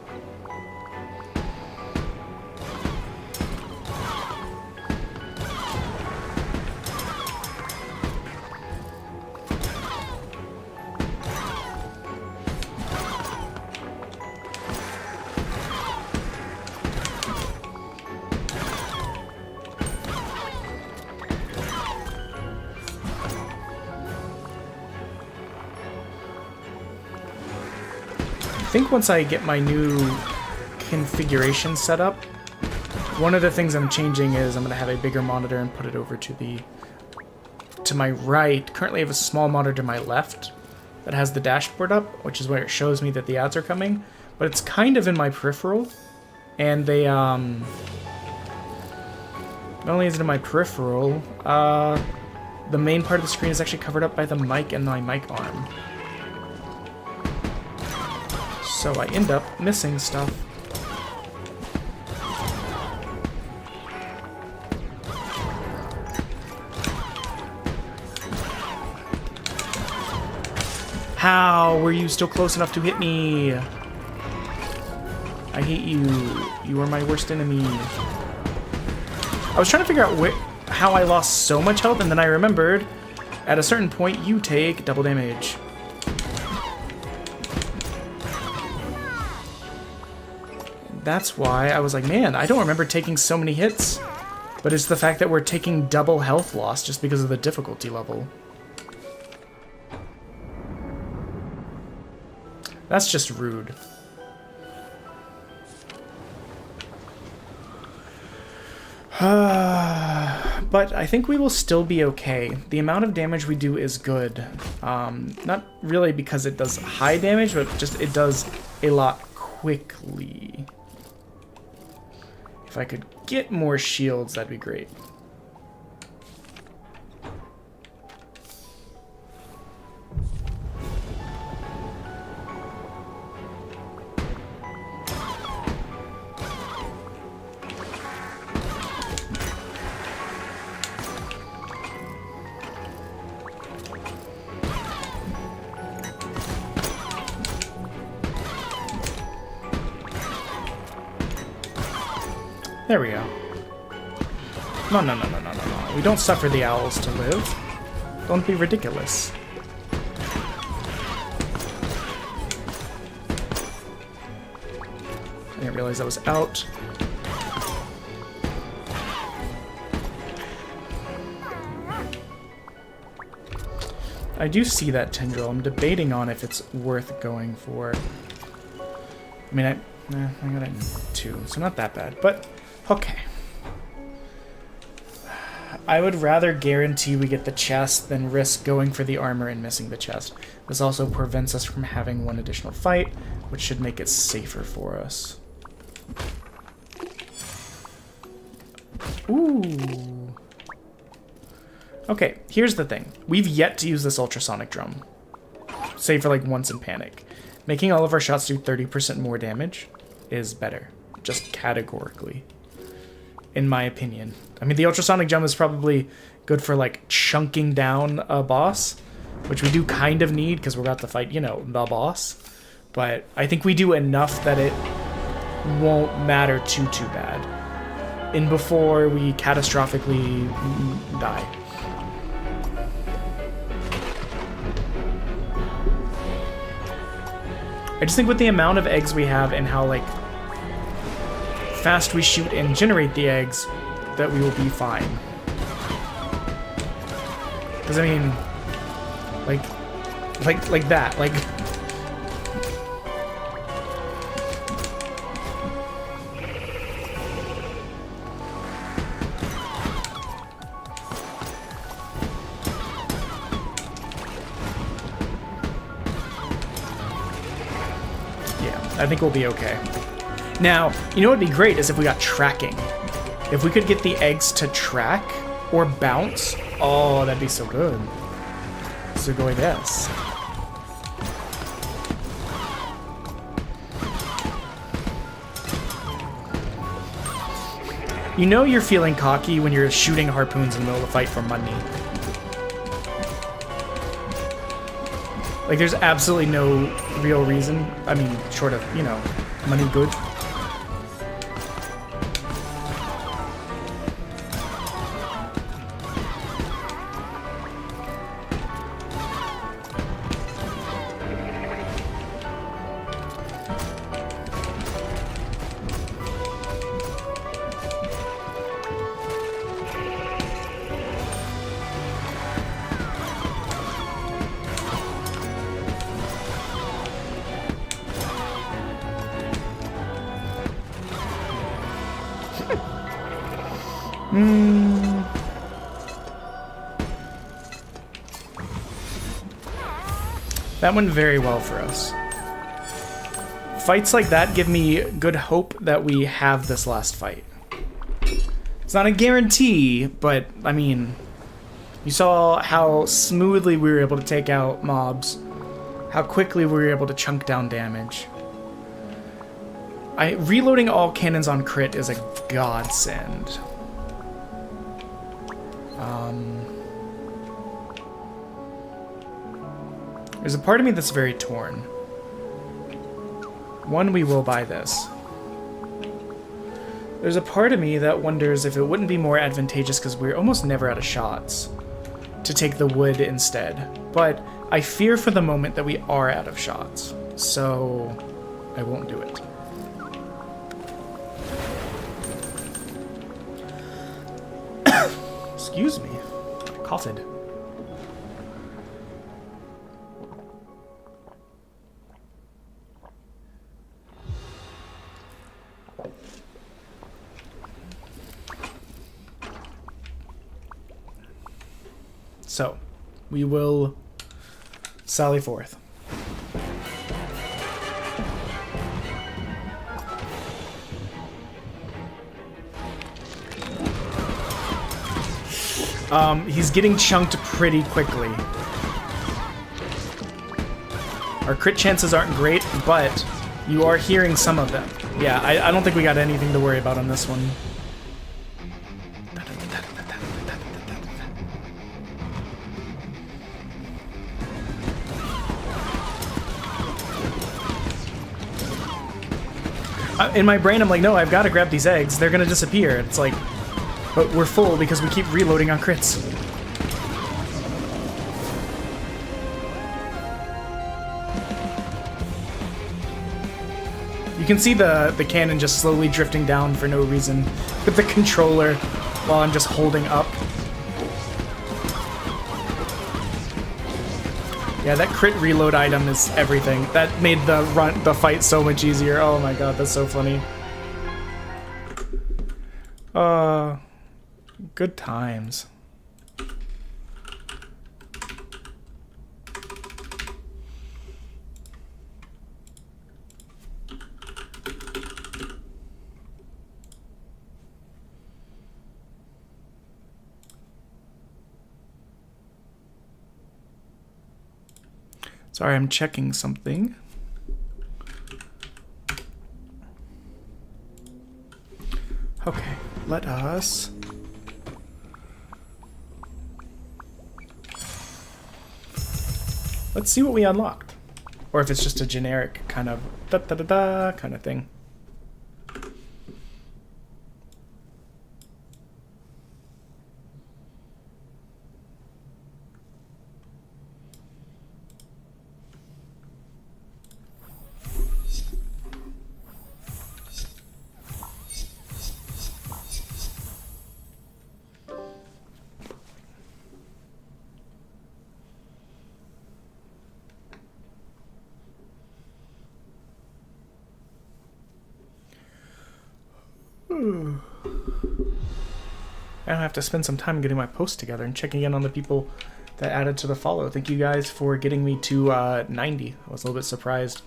I think once I get my new configuration set up, one of the things I'm changing is I'm going to have a bigger monitor and put it over to my right. Currently I have a small monitor to my left that has the dashboard up, which is where it shows me that the ads are coming, but it's kind of in my peripheral, and they not only is it in my peripheral, the main part of the screen is actually covered up by the mic and my mic arm. So I end up missing stuff. How were you still close enough to hit me? I hate you. You are my worst enemy. I was trying to figure out how I lost so much health, and then I remembered at a certain point you take double damage. That's why I was like, man, I don't remember taking so many hits. But it's the fact that we're taking double health loss just because of the difficulty level. That's just rude. But I think we will still be okay. The amount of damage we do is good. Not really because it does high damage, but just it does a lot quickly. If I could get more shields, that'd be great. There we go. No, no, no, no, no, no, no. We don't suffer the owls to live. Don't be ridiculous. I didn't realize I was out. I do see that tendril. I'm debating on if it's worth going for. I mean, I got it in 2, so not that bad, but okay. I would rather guarantee we get the chest than risk going for the armor and missing the chest. This also prevents us from having one additional fight, which should make it safer for us. Ooh. Okay, here's the thing. We've yet to use this ultrasonic drum. Save for like once in panic. Making all of our shots do 30% more damage is better. just categorically, in my opinion. I mean, the ultrasonic jump is probably good for, like, chunking down a boss, which we do kind of need because we're about to fight, you know, the boss. But I think we do enough that it won't matter too bad. And before we catastrophically die. I just think with the amount of eggs we have and how, like, fast we shoot and generate the eggs, that we will be fine. Because, I mean, like that, like... I think we'll be okay. Now, you know what would be great is if we got tracking. If we could get the eggs to track or bounce, oh, that'd be so good. So go this. You know you're feeling cocky when you're shooting harpoons in the middle of the fight for money. Like, there's absolutely no real reason. I mean, short of, you know, money good. That went very well for us. Fights like that give me good hope that we have this last fight. It's not a guarantee, but, I mean, you saw how smoothly we were able to take out mobs, how quickly we were able to chunk down damage. Reloading all cannons on crit is a godsend. There's a part of me that's very torn. One, we will buy this. There's a part of me that wonders if it wouldn't be more advantageous, because we're almost never out of shots, to take the wood instead. But I fear for the moment that we are out of shots, so I won't do it. Excuse me. I coughed. So, we will sally forth. He's getting chunked pretty quickly. Our crit chances aren't great, but you are hearing some of them. Yeah, I don't think we got anything to worry about on this one. In my brain, I'm like, no, I've got to grab these eggs. They're going to disappear. It's like, but we're full because we keep reloading on crits. You can see the cannon just slowly drifting down for no reason with the controller while I'm just holding up. Yeah, that crit reload item is everything. That made the fight so much easier. Oh my god, that's so funny. Good times. Sorry, I'm checking something. let us... Let's see what we unlocked. Or if it's just a generic kind of da-da-da-da kind of thing. I have to spend some time getting my post together and checking in on the people that added to the follow. Thank you guys for getting me to 90. I was a little bit surprised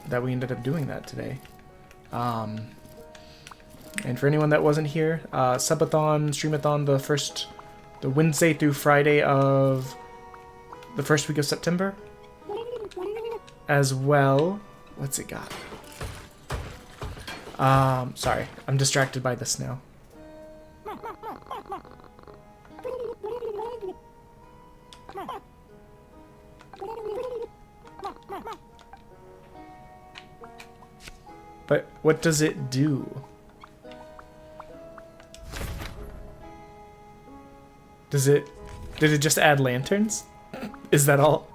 that we ended up doing that today. And for anyone that wasn't here, subathon, streamathon, the Wednesday through Friday of the first week of September. As well, what's it got? Sorry, I'm distracted by this now. But what does it do? Did it just add lanterns? Is that all?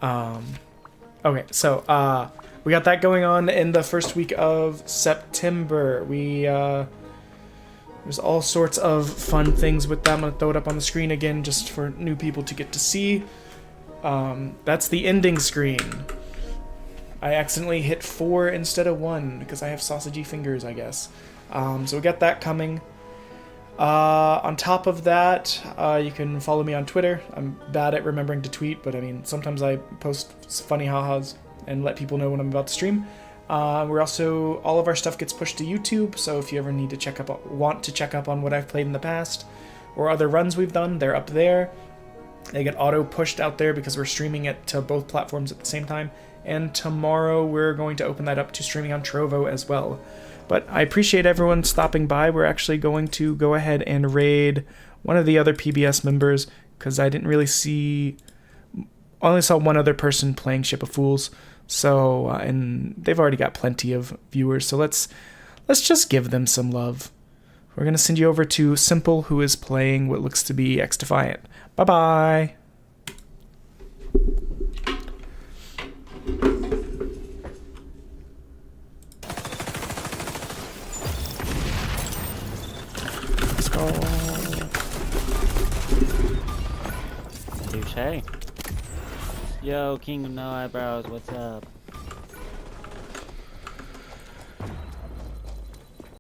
Okay, so, we got that going on in the first week of September. There's all sorts of fun things with that. I'm gonna throw it up on the screen again just for new people to get to see. That's the ending screen. I accidentally hit 4 instead of 1 because I have sausagey fingers, I guess. So we got that coming. On top of that, you can follow me on Twitter. I'm bad at remembering to tweet, but I mean, sometimes I post funny ha-has and let people know when I'm about to stream. We're also, all of our stuff gets pushed to YouTube, so if you ever need to want to check up on what I've played in the past or other runs we've done, they're up there. They get auto pushed out there because we're streaming it to both platforms at the same time. And tomorrow we're going to open that up to streaming on Trovo as well. But I appreciate everyone stopping by. We're actually going to go ahead and raid one of the other PBS members because I didn't really see... only saw one other person playing Ship of Fools. So, and they've already got plenty of viewers, so let's just give them some love. We're going to send you over to Simple, who is playing what looks to be X-Defiant. Bye-bye! Let's go. Touche. Yo, King of No Eyebrows, what's up?